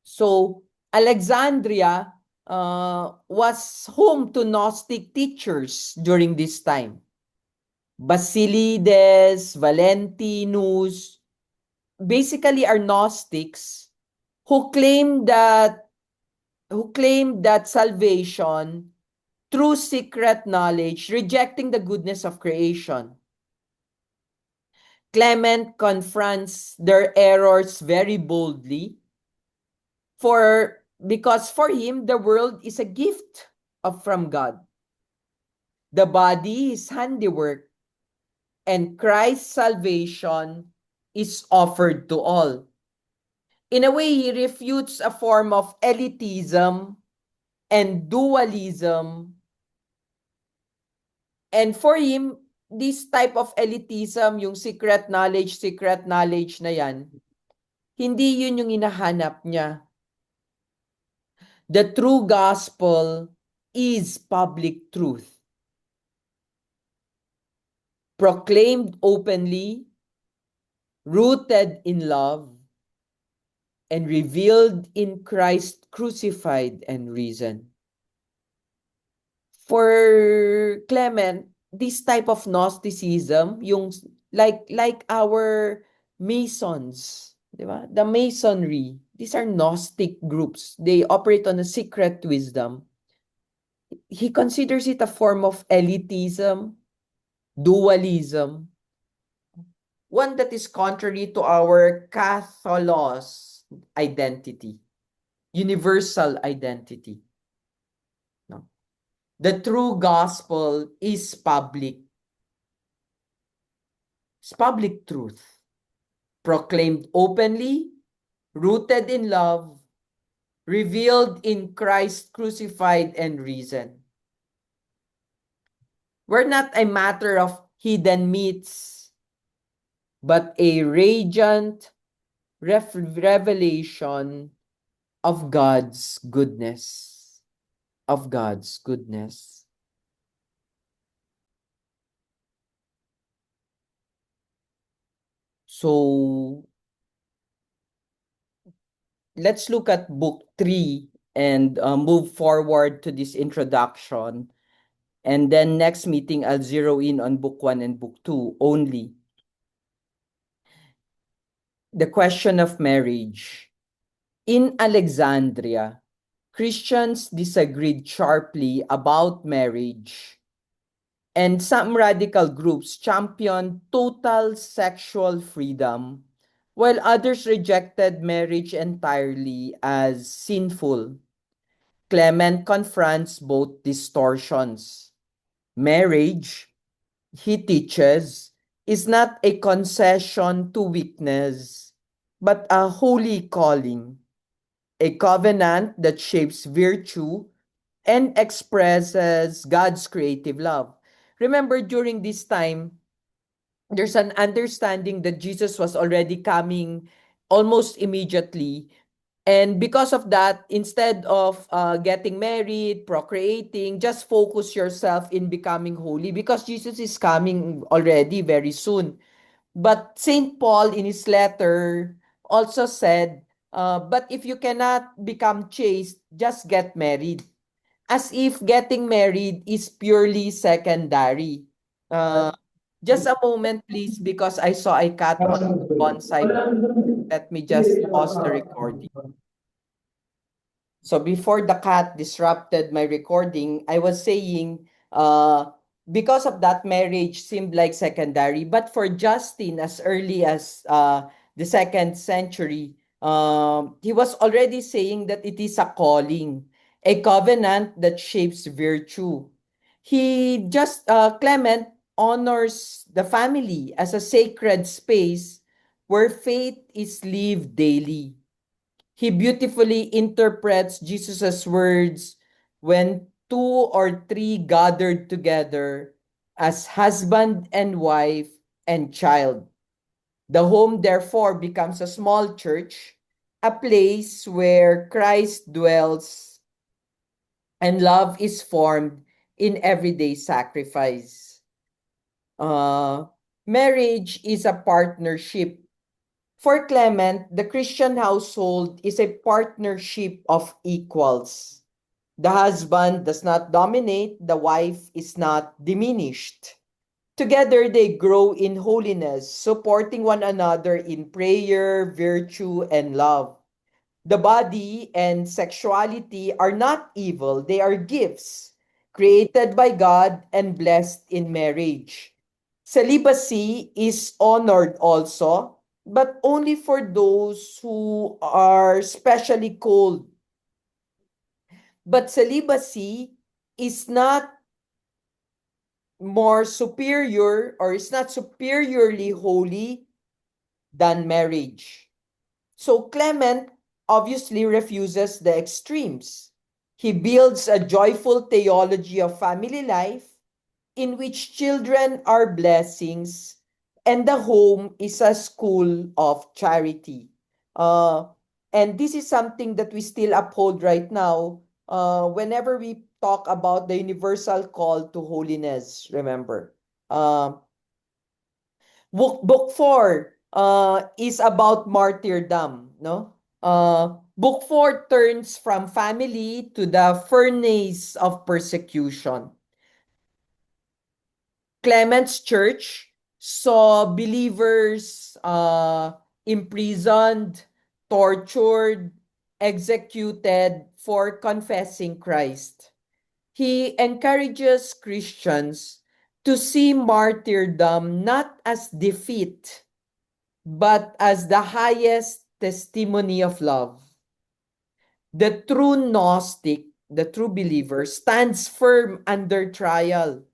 So, Alexandria was home to Gnostic teachers during this time. Basilides, Valentinus, basically are Gnostics who claim that salvation through secret knowledge, rejecting the goodness of creation. Clement confronts their errors very boldly, because for him the world is a gift from God. The body is handiwork, and Christ's salvation is offered to all. In a way, he refutes a form of elitism and dualism. And for him, this type of elitism, yung secret knowledge na yan, hindi yun yung hinahanap niya. The true gospel is public truth, proclaimed openly, rooted in love, and revealed in Christ crucified and risen. For Clement, this type of Gnosticism, yung like our Masons, di ba? The Masonry, these are Gnostic groups. They operate on a secret wisdom. He considers it a form of elitism, dualism, one that is contrary to our Catholos identity, universal identity. No? The true gospel is public. It's public truth, proclaimed openly, rooted in love, revealed in Christ crucified and risen. We're not a matter of hidden myths, but a radiant revelation of God's goodness. Of God's goodness. So, let's look at book 3 and move forward to this introduction. And then next meeting, I'll zero in on book 1 and book 2 only. The question of marriage. In Alexandria, Christians disagreed sharply about marriage And some radical groups championed total sexual freedom, while others rejected marriage entirely as sinful. Clement confronts both distortions. Marriage, he teaches, is not a concession to weakness, but a holy calling, a covenant that shapes virtue and expresses God's creative love. Remember, during this time, there's an understanding that Jesus was already coming almost immediately. And because of that, instead of getting married, procreating, just focus yourself in becoming holy because Jesus is coming already very soon. But St. Paul in his letter also said, but if you cannot become chaste, just get married. As if getting married is purely secondary. Uh, just a moment, please, because I saw a cat on bonsai. Let me just pause the recording. So before the cat disrupted my recording, I was saying, because of that, marriage seemed like secondary. But for Justin, as early as the second century, he was already saying that it is a calling, a covenant that shapes virtue. He just, Clement honors the family as a sacred space where faith is lived daily. He beautifully interprets Jesus's words when two or three gathered together as husband and wife and child. The home, therefore, becomes a small church, a place where Christ dwells and love is formed in everyday sacrifice. Uh, Marriage is a partnership. For Clement, the Christian household is a partnership of equals. The husband does not dominate, the wife is not diminished. Together they grow in holiness, supporting one another in prayer, virtue, and love. The body and sexuality are not evil, they are gifts created by God and blessed in marriage. Celibacy is honored also, but only for those who are specially called. But celibacy is not more superior or is not superiorly holy than marriage. So Clement obviously refuses the extremes. He builds a joyful theology of family life in which children are blessings and the home is a school of charity. Uh, and this is something that we still uphold right now whenever we talk about the universal call to holiness, remember. Book 4 is about martyrdom, no? Book 4 turns from family to the furnace of persecution. Clement's church saw believers imprisoned, tortured, executed for confessing Christ. He encourages Christians to see martyrdom not as defeat, but as the highest testimony of love. The true Gnostic, the true believer, stands firm under trial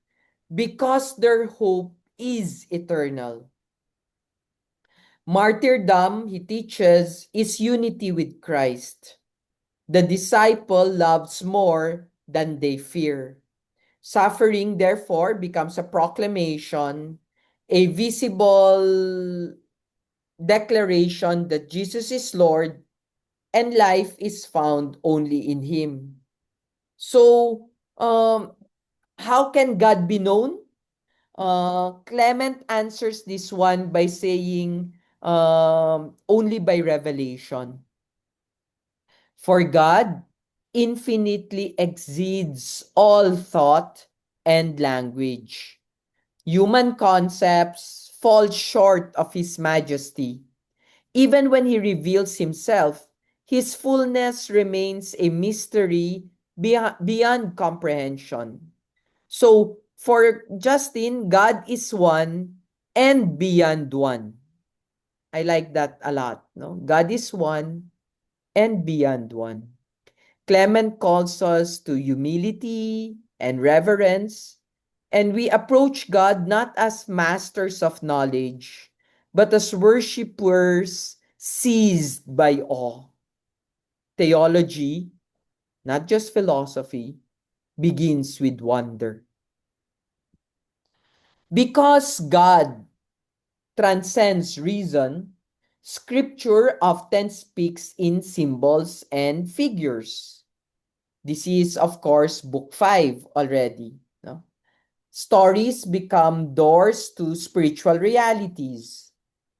because their hope is eternal. Martyrdom, he teaches, is unity with Christ. The disciple loves more than they fear. Suffering, therefore, becomes a proclamation, a visible declaration that Jesus is Lord and life is found only in Him. So, how can God be known? Clement answers this one by saying, only by revelation. For God infinitely exceeds all thought and language. Human concepts fall short of His majesty. Even when He reveals Himself, His fullness remains a mystery beyond comprehension. So, For Justin, God is one and beyond one. I like that a lot. No? God is one and beyond one. Clement calls us to humility and reverence, and we approach God not as masters of knowledge, but as worshippers seized by awe. Theology, not just philosophy, begins with wonder. Because God transcends reason, Scripture often speaks in symbols and figures. This is, of course, Book 5 already. No? Stories become doors to spiritual realities.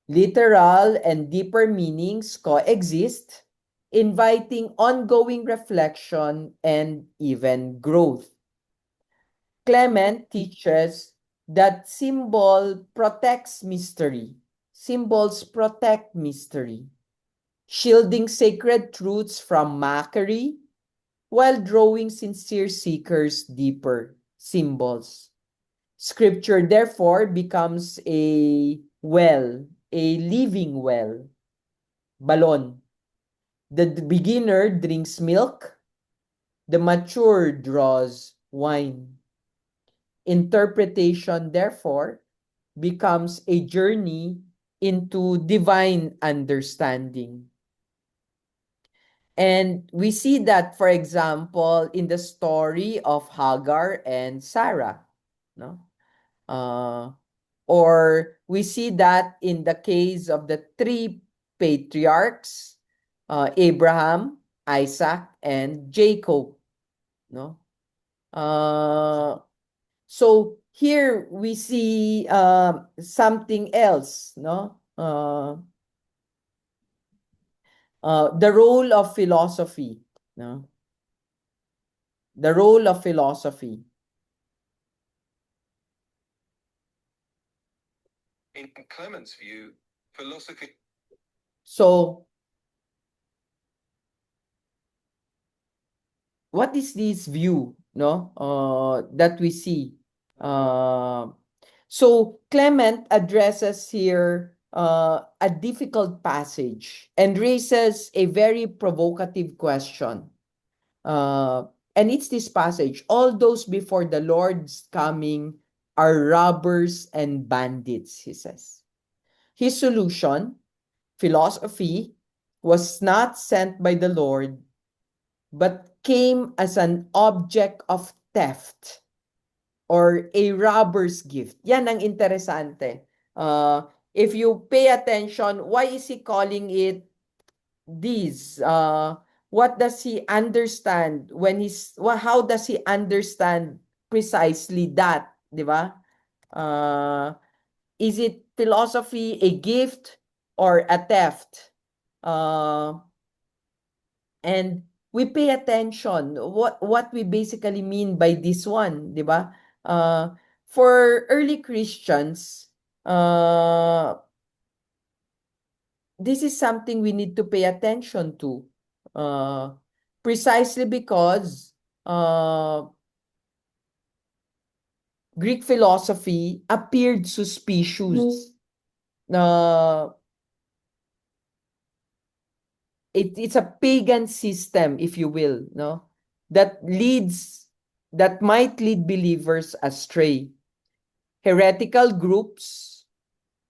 Literal and deeper meanings coexist, inviting ongoing reflection and even growth. Clement teaches that symbol protects mystery. Symbols protect mystery, shielding sacred truths from mockery while drawing sincere seekers deeper. Symbols. Scripture therefore becomes a well, a living well, balon. The beginner drinks milk, the mature draws wine. Interpretation, therefore, becomes a journey into divine understanding. And we see that, for example, in the story of Hagar and Sarah, no? Uh, or we see that in the case of the three patriarchs, Abraham, Isaac, and Jacob, no? So here we see something else, no? The role of philosophy, no? The role of philosophy. In Clement's view, philosophy. So, what is this view, no? That we see. So Clement addresses here a difficult passage and raises a very provocative question. And it's this passage: all those before the Lord's coming are robbers and bandits, he says. His solution, philosophy, was not sent by the Lord, but came as an object of theft or a robber's gift. Yan ang interesante. If you pay attention, why is he calling it this? What does he understand when how does he understand precisely that, di ba? Is it philosophy a gift or a theft? And we pay attention what we basically mean by this one, di ba? For early Christians, this is something we need to pay attention to, precisely because Greek philosophy appeared suspicious. It's a pagan system, if you will, no? That might lead believers astray. Heretical groups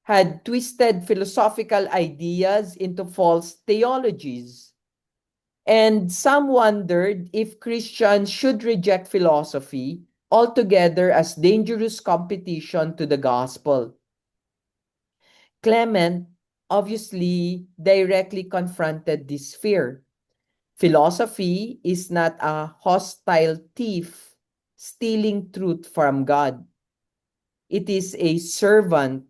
had twisted philosophical ideas into false theologies. And some wondered if Christians should reject philosophy altogether as dangerous competition to the gospel. Clement obviously directly confronted this fear. Philosophy is not a hostile thief stealing truth from God. It is a servant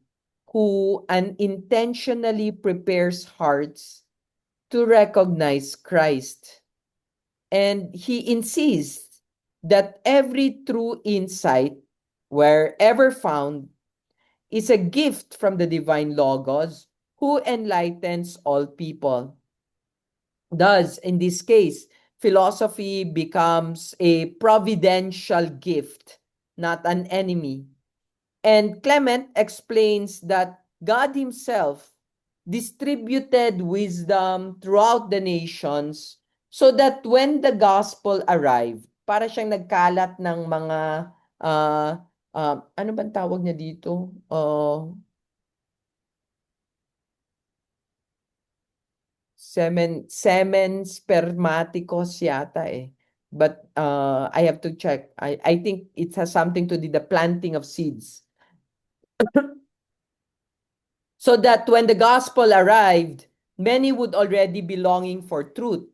who unintentionally prepares hearts to recognize Christ. And he insists that every true insight, wherever found, is a gift from the divine Logos who enlightens all people. Thus, in this case, philosophy becomes a providential gift, not an enemy. And Clement explains that God himself distributed wisdom throughout the nations so that when the gospel arrived, para siyang nagkalat ng mga ano bang tawag niya dito? Semen spermaticos yata eh. But I have to check. I think it has something to do with the planting of seeds. So that when the gospel arrived, many would already be longing for truth.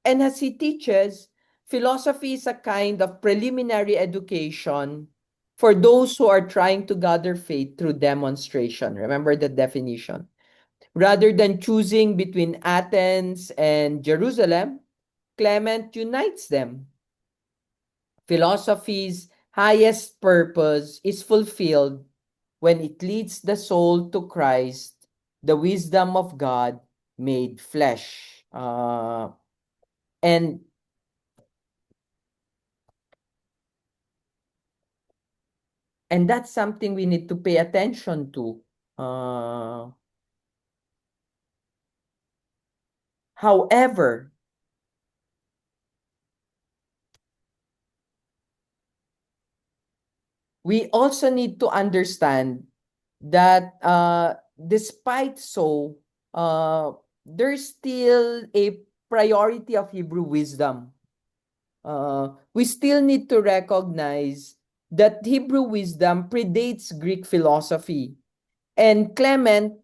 And as he teaches, philosophy is a kind of preliminary education for those who are trying to gather faith through demonstration. Remember the definition. Rather than choosing between Athens and Jerusalem, Clement unites them. Philosophy's highest purpose is fulfilled when it leads the soul to Christ, the wisdom of God made flesh. And that's something we need to pay attention to. However, we also need to understand that despite so, there's still a priority of Hebrew wisdom. We still need to recognize that Hebrew wisdom predates Greek philosophy. And Clement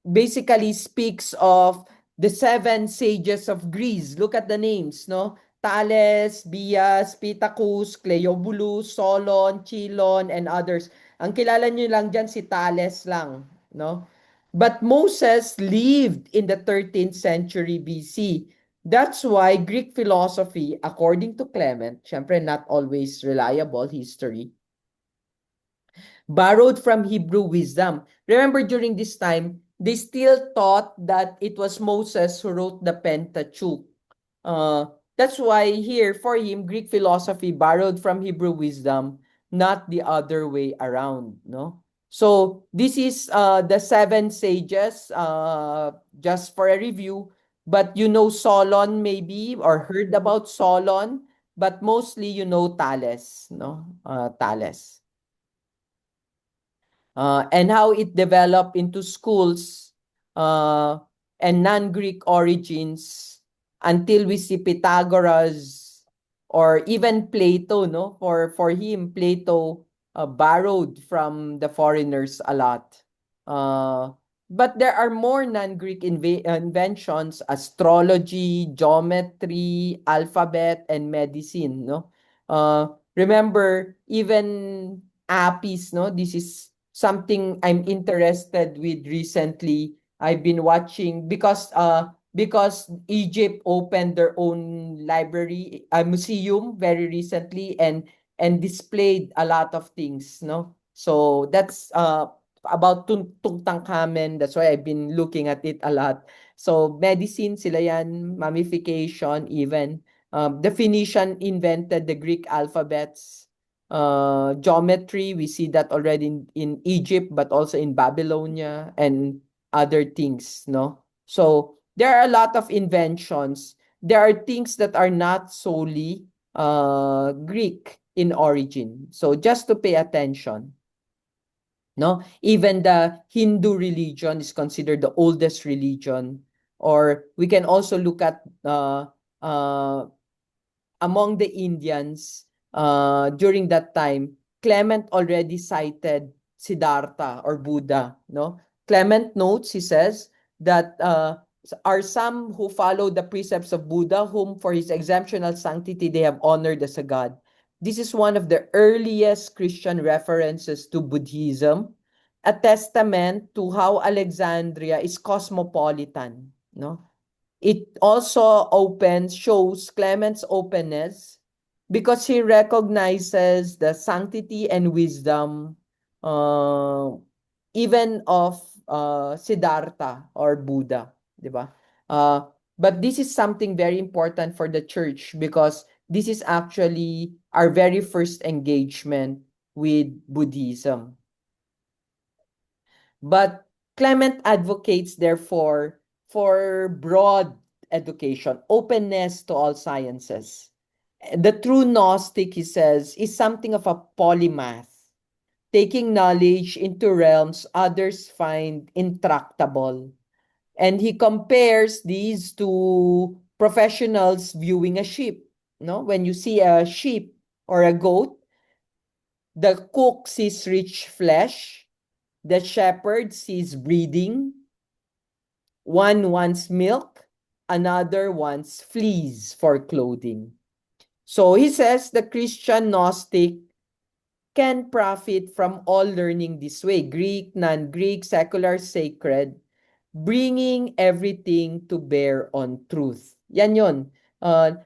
basically speaks of the seven sages of Greece. Look at the names, no? Thales, Bias, Pittacus, Cleobulus, Solon, Chilon, and others. Ang kilala nyo lang dyan si Thales lang, no? But Moses lived in the 13th century BC. That's why Greek philosophy, according to Clement, syempre not always reliable history, borrowed from Hebrew wisdom. Remember, during this time, they still thought that it was Moses who wrote the Pentateuch. That's why here, for him, Greek philosophy borrowed from Hebrew wisdom, not the other way around, no? So this is the seven sages, just for a review. But you know Solon maybe, or heard about Solon, but mostly you know Thales, no? Thales. And how it developed into schools and non-Greek origins until we see Pythagoras or even Plato, no? For him, Plato borrowed from the foreigners a lot. But there are more non-Greek inventions: astrology, geometry, alphabet, and medicine, no? Remember, even Apis, no? This is something I'm interested with recently. I've been watching because Egypt opened their own library, a museum very recently, and displayed a lot of things, no? So that's about Tutankhamen. That's why I've been looking at it a lot. So medicine sila yan, mummification even. The Phoenician invented the Greek alphabets. Geometry, we see that already in Egypt, but also in Babylonia and other things, no? So there are a lot of inventions. There are things that are not solely Greek in origin. So just to pay attention, no? Even the Hindu religion is considered the oldest religion. Or we can also look at among the Indians during that time, Clement already cited Siddhartha or Buddha, no? Clement notes, he says, that are some who follow the precepts of Buddha, whom for his exemptional sanctity they have honored as a god. This is one of the earliest Christian references to Buddhism, a testament to how Alexandria is cosmopolitan, no? It also shows Clement's openness because he recognizes the sanctity and wisdom even of Siddhartha or Buddha, di ba? But this is something very important for the church because this is actually our very first engagement with Buddhism. But Clement advocates, therefore, for broad education, openness to all sciences. The true Gnostic, he says, is something of a polymath, taking knowledge into realms others find intractable. And he compares these to professionals viewing a sheep. No? When you see a sheep or a goat, the cook sees rich flesh, the shepherd sees breeding, one wants milk, another wants fleece for clothing. So he says the Christian Gnostic can profit from all learning this way, Greek, non-Greek, secular, sacred, bringing everything to bear on truth. Yan yun.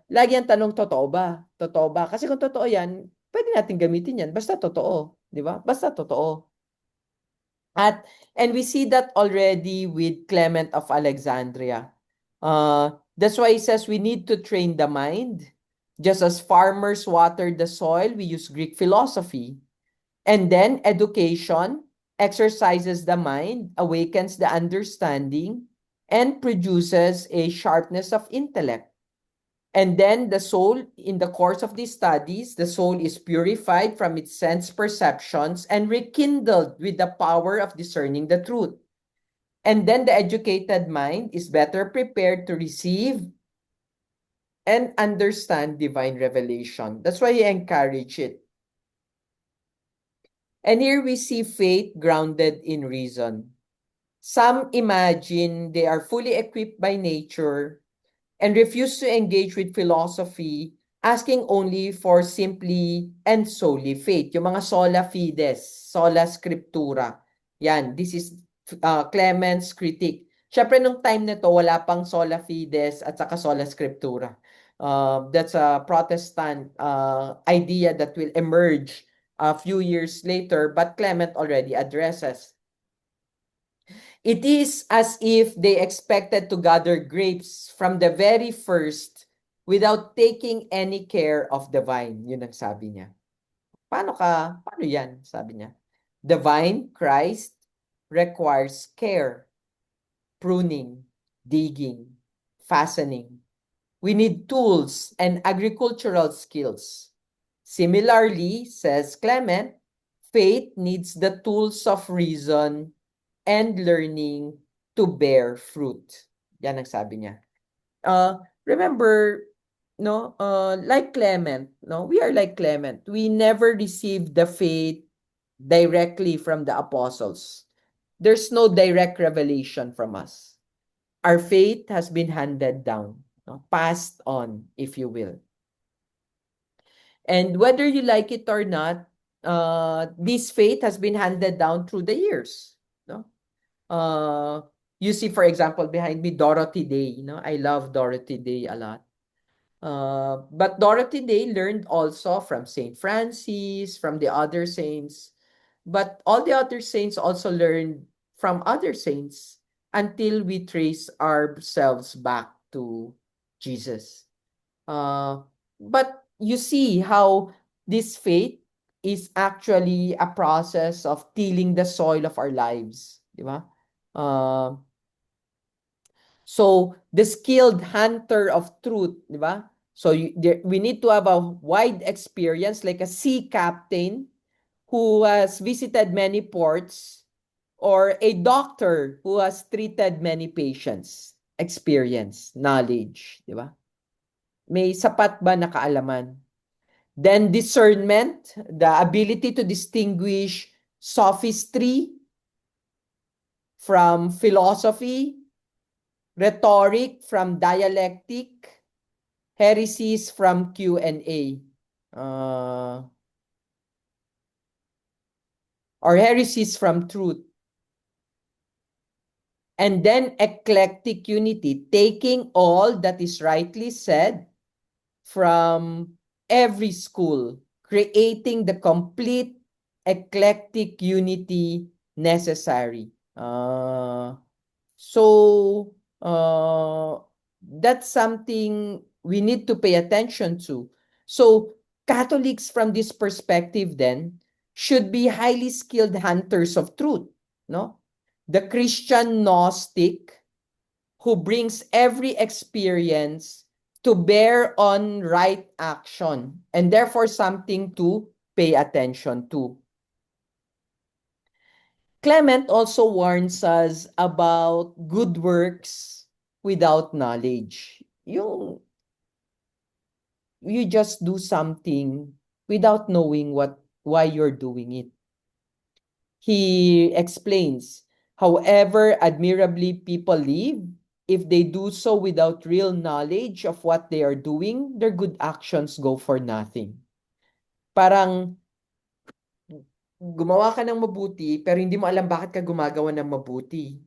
Lagi ang tanong, totoo ba? Totoo ba? Kasi kung totoo yan, pwede natin gamitin yan. Basta totoo. Di ba? Basta totoo. And we see that already with Clement of Alexandria. That's why he says we need to train the mind. Just as farmers water the soil, we use Greek philosophy. And then education exercises the mind, awakens the understanding, and produces a sharpness of intellect. And then the soul, in the course of these studies, the soul is purified from its sense perceptions and rekindled with the power of discerning the truth. And then the educated mind is better prepared to receive and understand divine revelation. That's why he encouraged it. And here we see faith grounded in reason. Some imagine they are fully equipped by nature and refuse to engage with philosophy, asking only for simply and solely faith. Yung mga sola fides, sola scriptura. Yan, this is Clement's critique. Siyempre, nung time na to, wala pang sola fides at saka sola scriptura. That's a Protestant idea that will emerge a few years later, but Clement already addresses. It is as if they expected to gather grapes from the very first without taking any care of the vine. Yun ang sabi niya. Paano yan? Sabi niya. The vine, Christ, requires care, pruning, digging, fastening. We need tools and agricultural skills. Similarly, says Clement, faith needs the tools of reason and learning to bear fruit. Yan ang sabi niya. Remember, like Clement, we are like Clement. We never received the faith directly from the apostles. There's no direct revelation from us. Our faith has been handed down, passed on, if you will. And whether you like it or not, this faith has been handed down through the years. You see, for example, behind me, Dorothy Day. I love Dorothy Day a lot. But Dorothy Day learned also from Saint Francis, from the other saints. But all the other saints also learned from other saints until we trace ourselves back to Jesus. But you see how this faith is actually a process of tilling the soil of our lives, di ba? So the skilled hunter of truth, di ba? So we need to have a wide experience, like a sea captain who has visited many ports, or a doctor who has treated many patients. Experience, knowledge, di ba? May sapat ba na kaalaman? Then discernment, the ability to distinguish sophistry from philosophy, rhetoric from dialectic, heresies from Q&A. Or heresies from truth. And then eclectic unity, taking all that is rightly said from every school, creating the complete eclectic unity necessary. So that's something we need to pay attention to. So Catholics from this perspective then should be highly skilled hunters of truth, no? The Christian Gnostic who brings every experience to bear on right action and therefore something to pay attention to. Clement also warns us about good works without knowledge. You just do something without knowing why you're doing it. He explains, however admirably people live, if they do so without real knowledge of what they are doing, their good actions go for nothing. Parang gumawa ka ng mabuti pero hindi mo alam bakit ka gumagawa ng mabuti.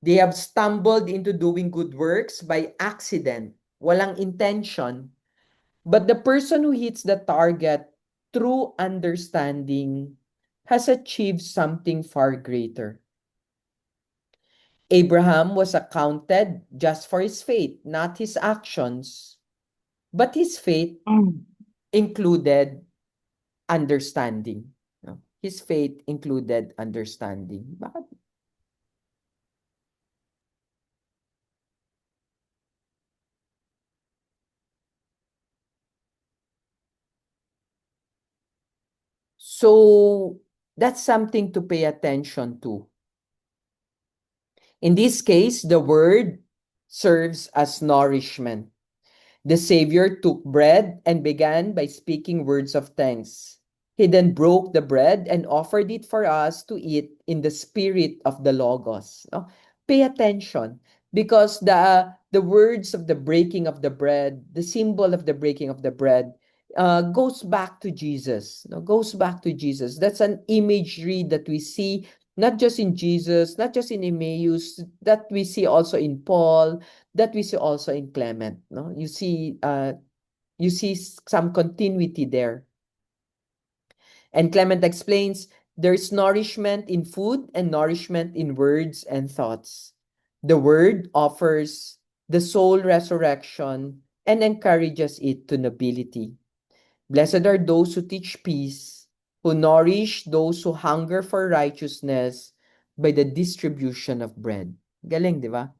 They have stumbled into doing good works by accident, walang intention. But the person who hits the target through understanding has achieved something far greater. Abraham was accounted just for his faith, not his actions. But his faith included understanding. No? His faith included understanding. Bakit? So that's something to pay attention to. In this case, the word serves as nourishment. The Savior took bread and began by speaking words of thanks. He then broke the bread and offered it for us to eat in the spirit of the Logos. No? Pay attention because the words of the breaking of the bread, the symbol of the breaking of the bread, goes back to Jesus. No? Goes back to Jesus. That's an imagery that we see not just in Jesus, not just in Emmaus, that we see also in Paul, that we see also in Clement. No, you see some continuity there. And Clement explains there's nourishment in food and nourishment in words and thoughts. The word offers the soul resurrection and encourages it to nobility. Blessed are those who teach peace, who nourish those who hunger for righteousness by the distribution of bread. Galing, di ba?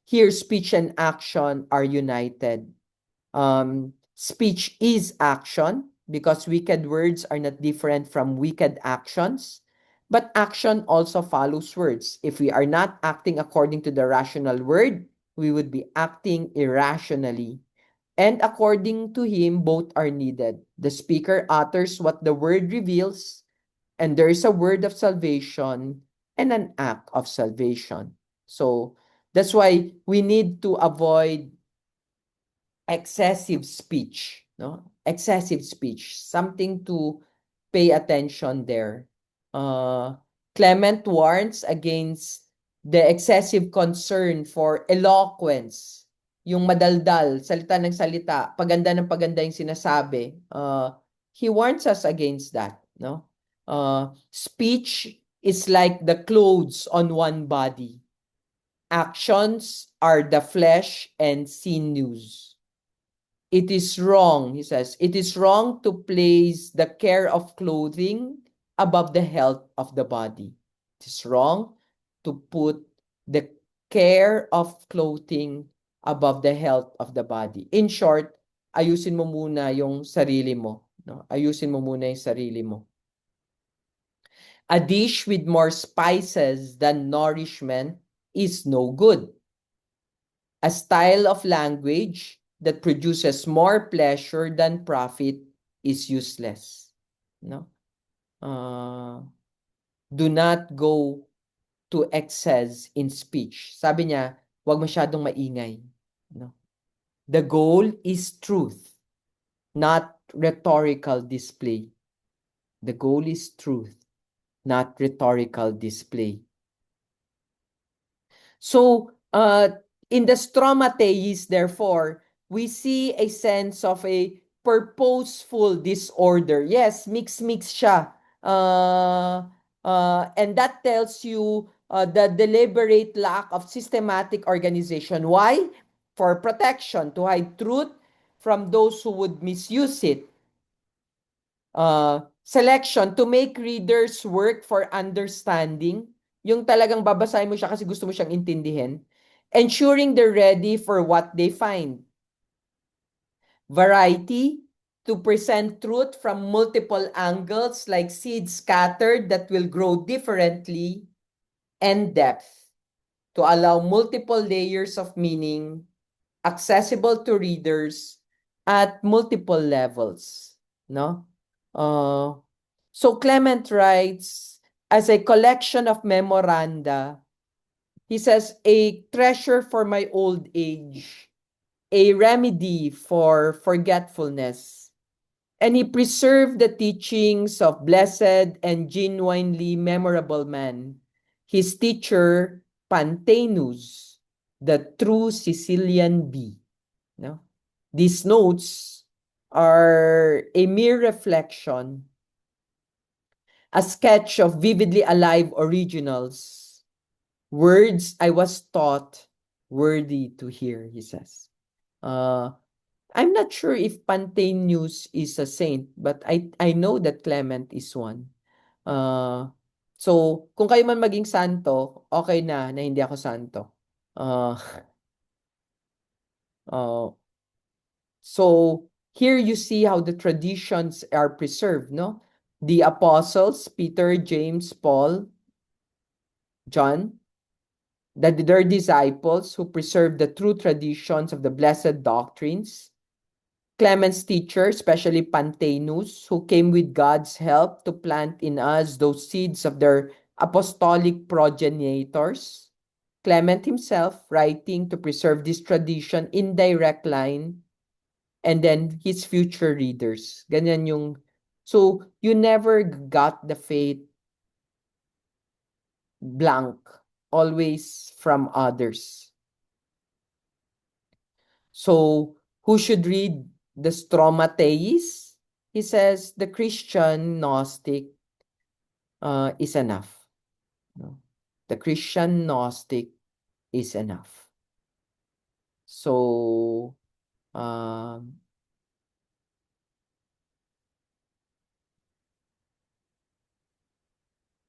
Here, speech and action are united. Speech is action because wicked words are not different from wicked actions. But action also follows words. If we are not acting according to the rational word, we would be acting irrationally. And according to him, both are needed. The speaker utters what the word reveals, and there is a word of salvation and an act of salvation. So that's why we need to avoid excessive speech, no? Excessive speech, something to pay attention there. Clement warns against the excessive concern for eloquence, yung madaldal, salita ng salita, paganda ng paganda yung sinasabi. He warns us against that, no? Speech is like the clothes on one body. Actions are the flesh and sinews. It is wrong, he says, it is wrong to place the care of clothing above the health of the body. It is wrong to put the care of clothing above the health of the body. In short, ayusin mo muna yung sarili mo. No? Ayusin mo muna yung sarili mo. A dish with more spices than nourishment is no good. A style of language that produces more pleasure than profit is useless. No? Do not go to excess in speech. Sabi niya, huwag masyadong maingay. No? The goal is truth, not rhetorical display. The goal is truth, not rhetorical display. So, in the stroma theis, therefore, we see a sense of a purposeful disorder. Yes, mix siya. And that tells you the deliberate lack of systematic organization. Why? For protection, to hide truth, from those who would misuse it. Selection to make readers work for understanding. Yung talagang babasahin mo siya kasi gusto mo siyang intindihin. Ensuring they're ready for what they find. Variety, to present truth from multiple angles like seeds scattered that will grow differently. And depth, to allow multiple layers of meaning accessible to readers at multiple levels, no? So Clement writes, as a collection of memoranda, he says, a treasure for my old age, a remedy for forgetfulness. And he preserved the teachings of blessed and genuinely memorable man, his teacher, Pantaenus, the true Sicilian bee. No? These notes are a mere reflection, a sketch of vividly alive originals, words I was taught worthy to hear, he says. I'm not sure if Pantaenus is a saint, but I know that Clement is one. So, kung kayo man maging santo, okay na hindi ako santo. Uh, uh, so, here you see how the traditions are preserved, no? The apostles, Peter, James, Paul, John, their disciples who preserved the true traditions of the blessed doctrines. Clement's teacher, especially Pantaenus, who came with God's help to plant in us those seeds of their apostolic progenitors. Clement himself writing to preserve this tradition in direct line, and then his future readers. Ganyan yung, so you never got the faith blank, always from others. So who should read the Stromateis? He says the Christian Gnostic is enough. No? The Christian Gnostic is enough. So,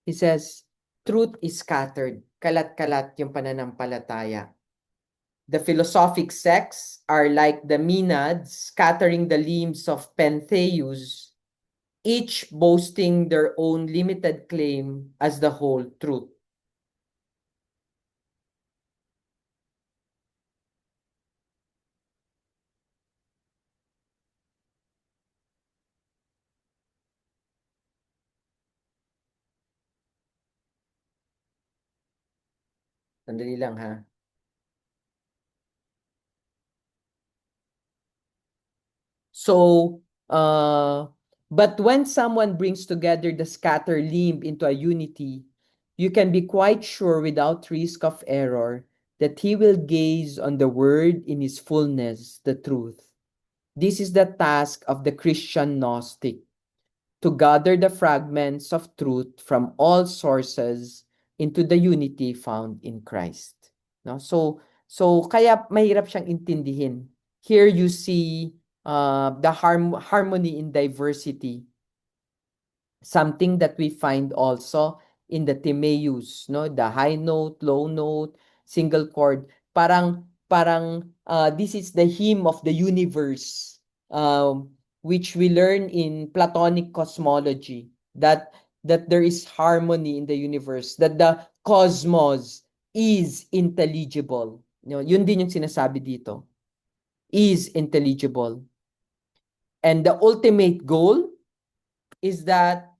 he says, truth is scattered. Kalat-kalat yung pananampalataya. The philosophic sects are like the Maenads scattering the limbs of Pentheus, each boasting their own limited claim as the whole truth. Sandali lang ha. So, but when someone brings together the scattered limb into a unity, you can be quite sure without risk of error that he will gaze on the word in its fullness, the truth. This is the task of the Christian Gnostic, to gather the fragments of truth from all sources into the unity found in Christ. No? So kaya mahirap siyang intindihin. Here you see the harmony in diversity, something that we find also in the Timaeus, no? The high note, low note, single chord. Parang this is the hymn of the universe, which we learn in Platonic cosmology, that there is harmony in the universe, that the cosmos is intelligible. No, yun din yung sinasabi dito. Is intelligible. And the ultimate goal is that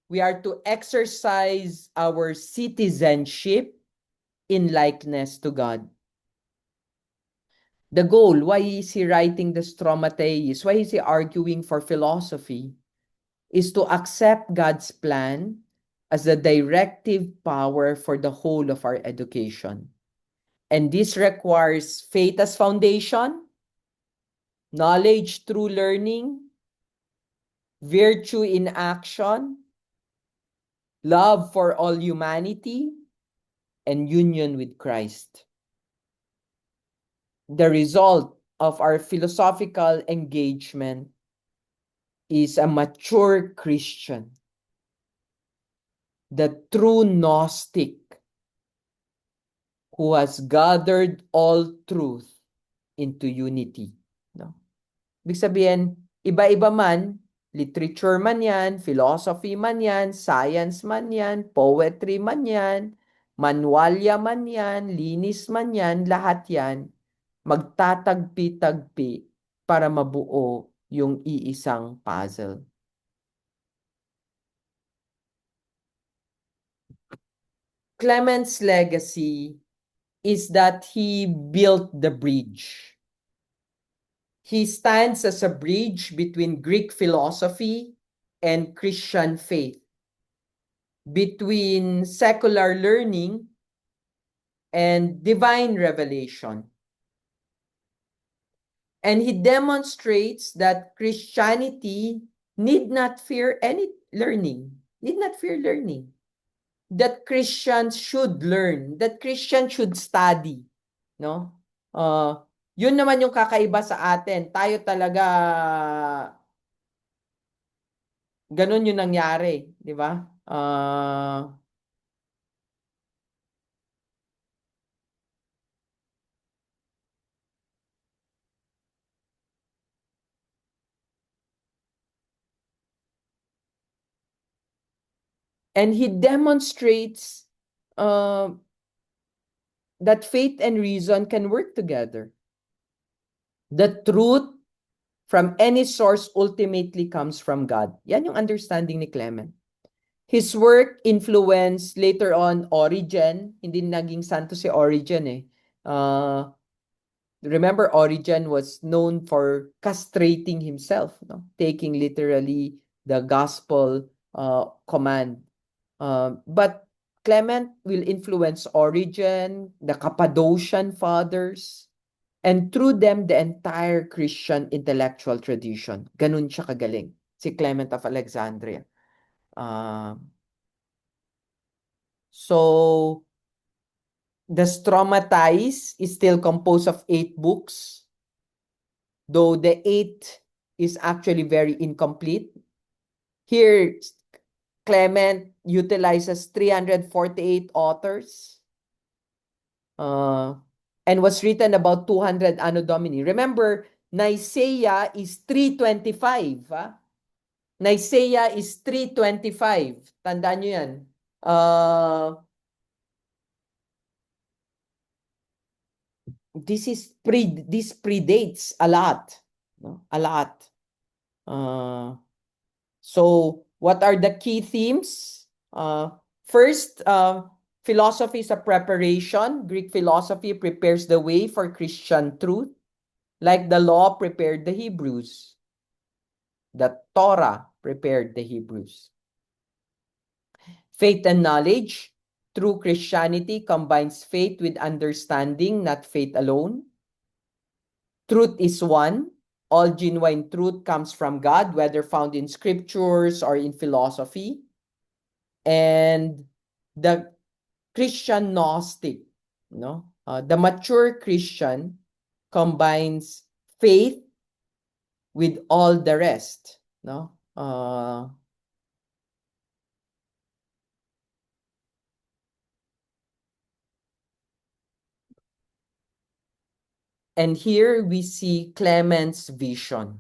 we are to exercise our citizenship in likeness to God. The goal, why is he writing the Stromateis? Why is he arguing for philosophy? Is to accept God's plan as the directive power for the whole of our education. And this requires faith as foundation, knowledge through learning, virtue in action, love for all humanity, and union with Christ. The result of our philosophical engagement is a mature Christian, the true Gnostic who has gathered all truth into unity. No? Ibig sabihin, iba-iba man, literature man yan, philosophy man yan, science man yan, poetry man yan, manwalya man yan, linis man yan, lahat yan, magtatagpi-tagpi para mabuo yung iisang puzzle. Clement's legacy is that he built the bridge. He stands as a bridge between Greek philosophy and Christian faith, between secular learning and divine revelation. And he demonstrates that Christianity need not fear any learning, that Christians should learn, that Christians should study, no? Yun naman yung kakaiba sa atin. Tayo talaga ganun yung nangyari, di ba? And he demonstrates that faith and reason can work together. The truth from any source ultimately comes from God. Yan yung understanding ni Clement. His work influenced later on Origen. Hindi naging santo si Origen eh. Remember, Origen was known for castrating himself, no? Taking literally the gospel command. But Clement will influence Origen, the Cappadocian Fathers, and through them, the entire Christian intellectual tradition. Ganun siya kagaling, si Clement of Alexandria. So, the Stromatized is still composed of 8 books, though the 8th is actually very incomplete. Here, Clement utilizes 348 authors and was written about 200 Anno Domini. Remember, Nicaea is 325. Nicaea is 325. Tandaan nyo yan. This predates a lot. No? A lot. So, what are the key themes? First, philosophy is a preparation. Greek philosophy prepares the way for Christian truth, like the law prepared the Hebrews. The Torah prepared the Hebrews. Faith and knowledge. True Christianity combines faith with understanding, not faith alone. Truth is one. All genuine truth comes from God, whether found in scriptures or in philosophy. And the Christian Gnostic, no? The mature Christian combines faith with all the rest, no? And here we see Clement's vision.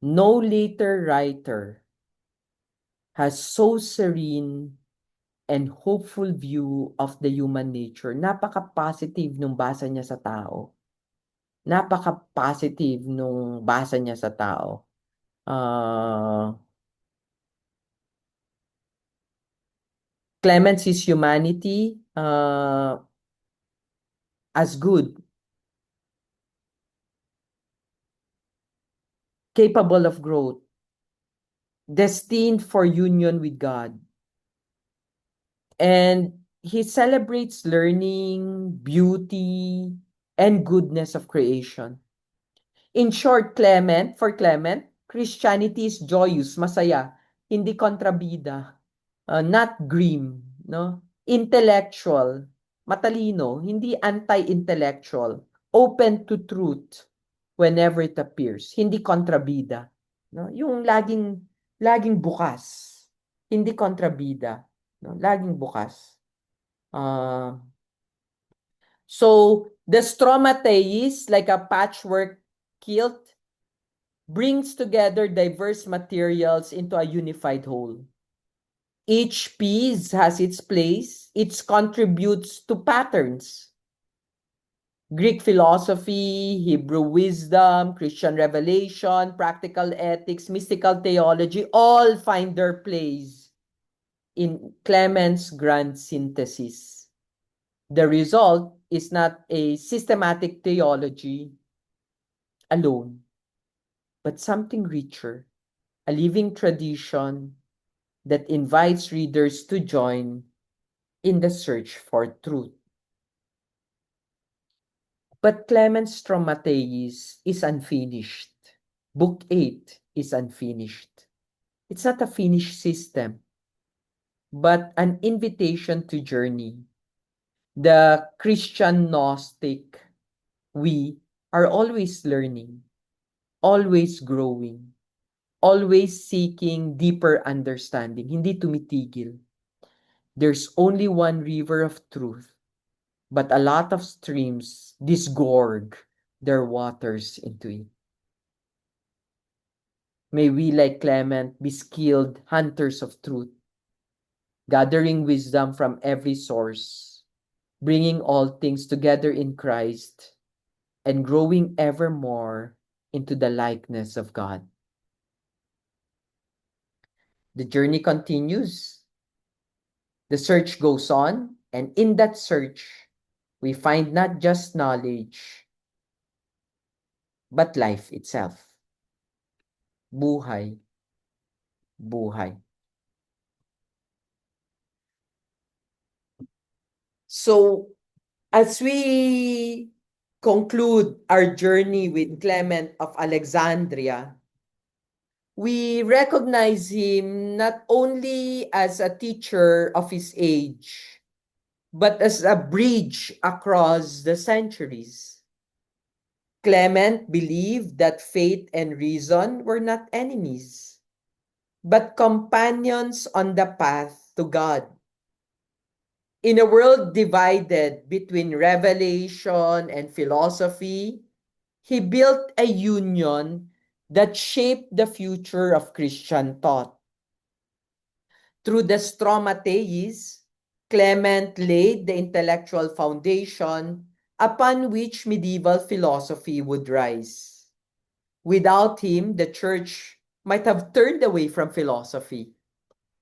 No later writer has so serene and hopeful view of the human nature. Napaka-positive nung basa niya sa tao. Napaka-positive nung basa niya sa tao. Clement sees humanity as good, capable of growth, destined for union with God. And he celebrates learning, beauty, and goodness of creation. In short, for Clement, Christianity is joyous, masaya, hindi kontrabida, not grim, no? Intellectual, matalino, hindi anti-intellectual, open to truth whenever it appears, hindi kontrabida, no? Yung laging bukas, hindi kontrabida, no? Laging bukas. So the stromatei, like a patchwork quilt, brings together diverse materials into a unified whole. Each piece has its place, it contributes to patterns. Greek philosophy, Hebrew wisdom, Christian revelation, practical ethics, mystical theology, all find their place in Clement's grand synthesis. The result is not a systematic theology alone, but something richer, a living tradition that invites readers to join in the search for truth. But Clemens Stromateis is unfinished. Book 8 is unfinished. It's not a finished system, but an invitation to journey. The Christian Gnostic, we are always learning, always growing, always seeking deeper understanding, hindi tumitigil. There's only one river of truth, but a lot of streams disgorge their waters into it. May we, like Clement, be skilled hunters of truth, gathering wisdom from every source, bringing all things together in Christ, and growing ever more into the likeness of God. The journey continues. The search goes on, and in that search, we find not just knowledge, but life itself. Buhay, buhay. So, as we conclude our journey with Clement of Alexandria, we recognize him not only as a teacher of his age, but as a bridge across the centuries. Clement believed that faith and reason were not enemies, but companions on the path to God. In a world divided between revelation and philosophy, he built a union that shaped the future of Christian thought. Through the Stromateis, Clement laid the intellectual foundation upon which medieval philosophy would rise. Without him, the church might have turned away from philosophy,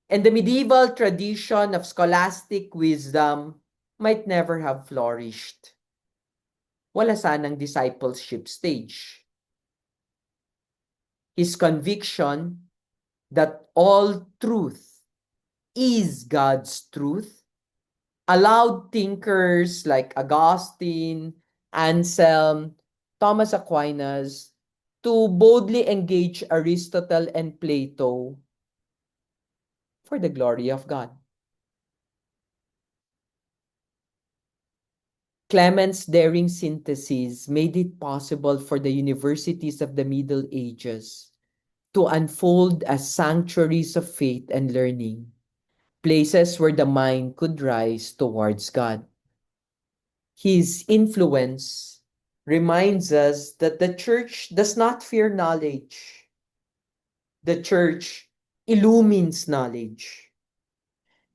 and the medieval tradition of scholastic wisdom might never have flourished. Wala sanang discipleship stage. His conviction that all truth is God's truth allowed thinkers like Augustine, Anselm, Thomas Aquinas to boldly engage Aristotle and Plato for the glory of God. Clement's daring synthesis made it possible for the universities of the Middle Ages to unfold as sanctuaries of faith and learning, places where the mind could rise towards God. His influence reminds us that the church does not fear knowledge. The church illumines knowledge.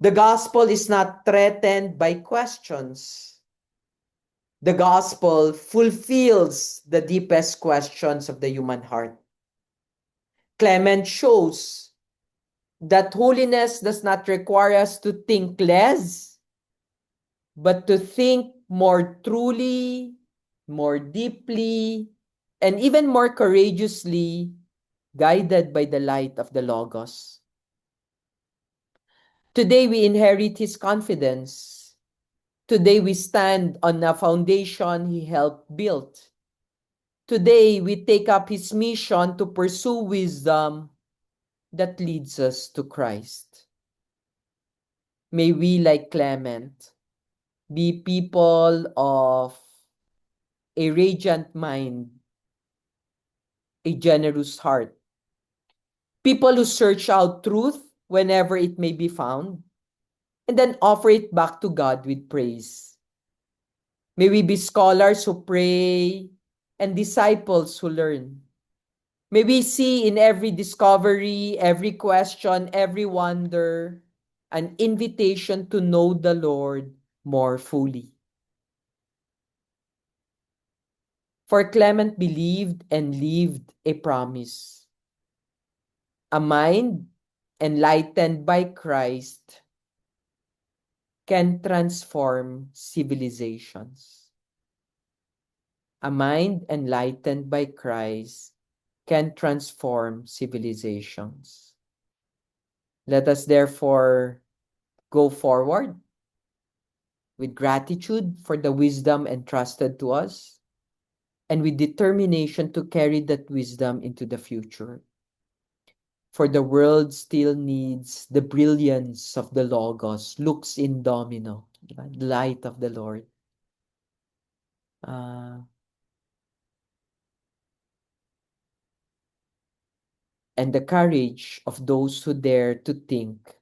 The gospel is not threatened by questions. The gospel fulfills the deepest questions of the human heart. Clement shows that holiness does not require us to think less, but to think more truly, more deeply, and even more courageously, guided by the light of the Logos. Today we inherit his confidence. Today we stand on a foundation he helped build. Today we take up his mission to pursue wisdom that leads us to Christ. May we, like Clement, be people of a radiant mind, a generous heart, people who search out truth whenever it may be found, and then offer it back to God with praise. May we be scholars who pray and disciples who learn. May we see in every discovery, every question, every wonder, an invitation to know the Lord more fully. For Clement believed and lived a promise. A mind enlightened by Christ can transform civilizations. A mind enlightened by Christ can transform civilizations. Let us therefore go forward with gratitude for the wisdom entrusted to us and with determination to carry that wisdom into the future. For the world still needs the brilliance of the Logos, lux in Domino, the light of the Lord. And the courage of those who dare to think,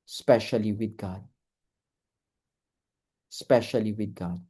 especially with God. Especially with God.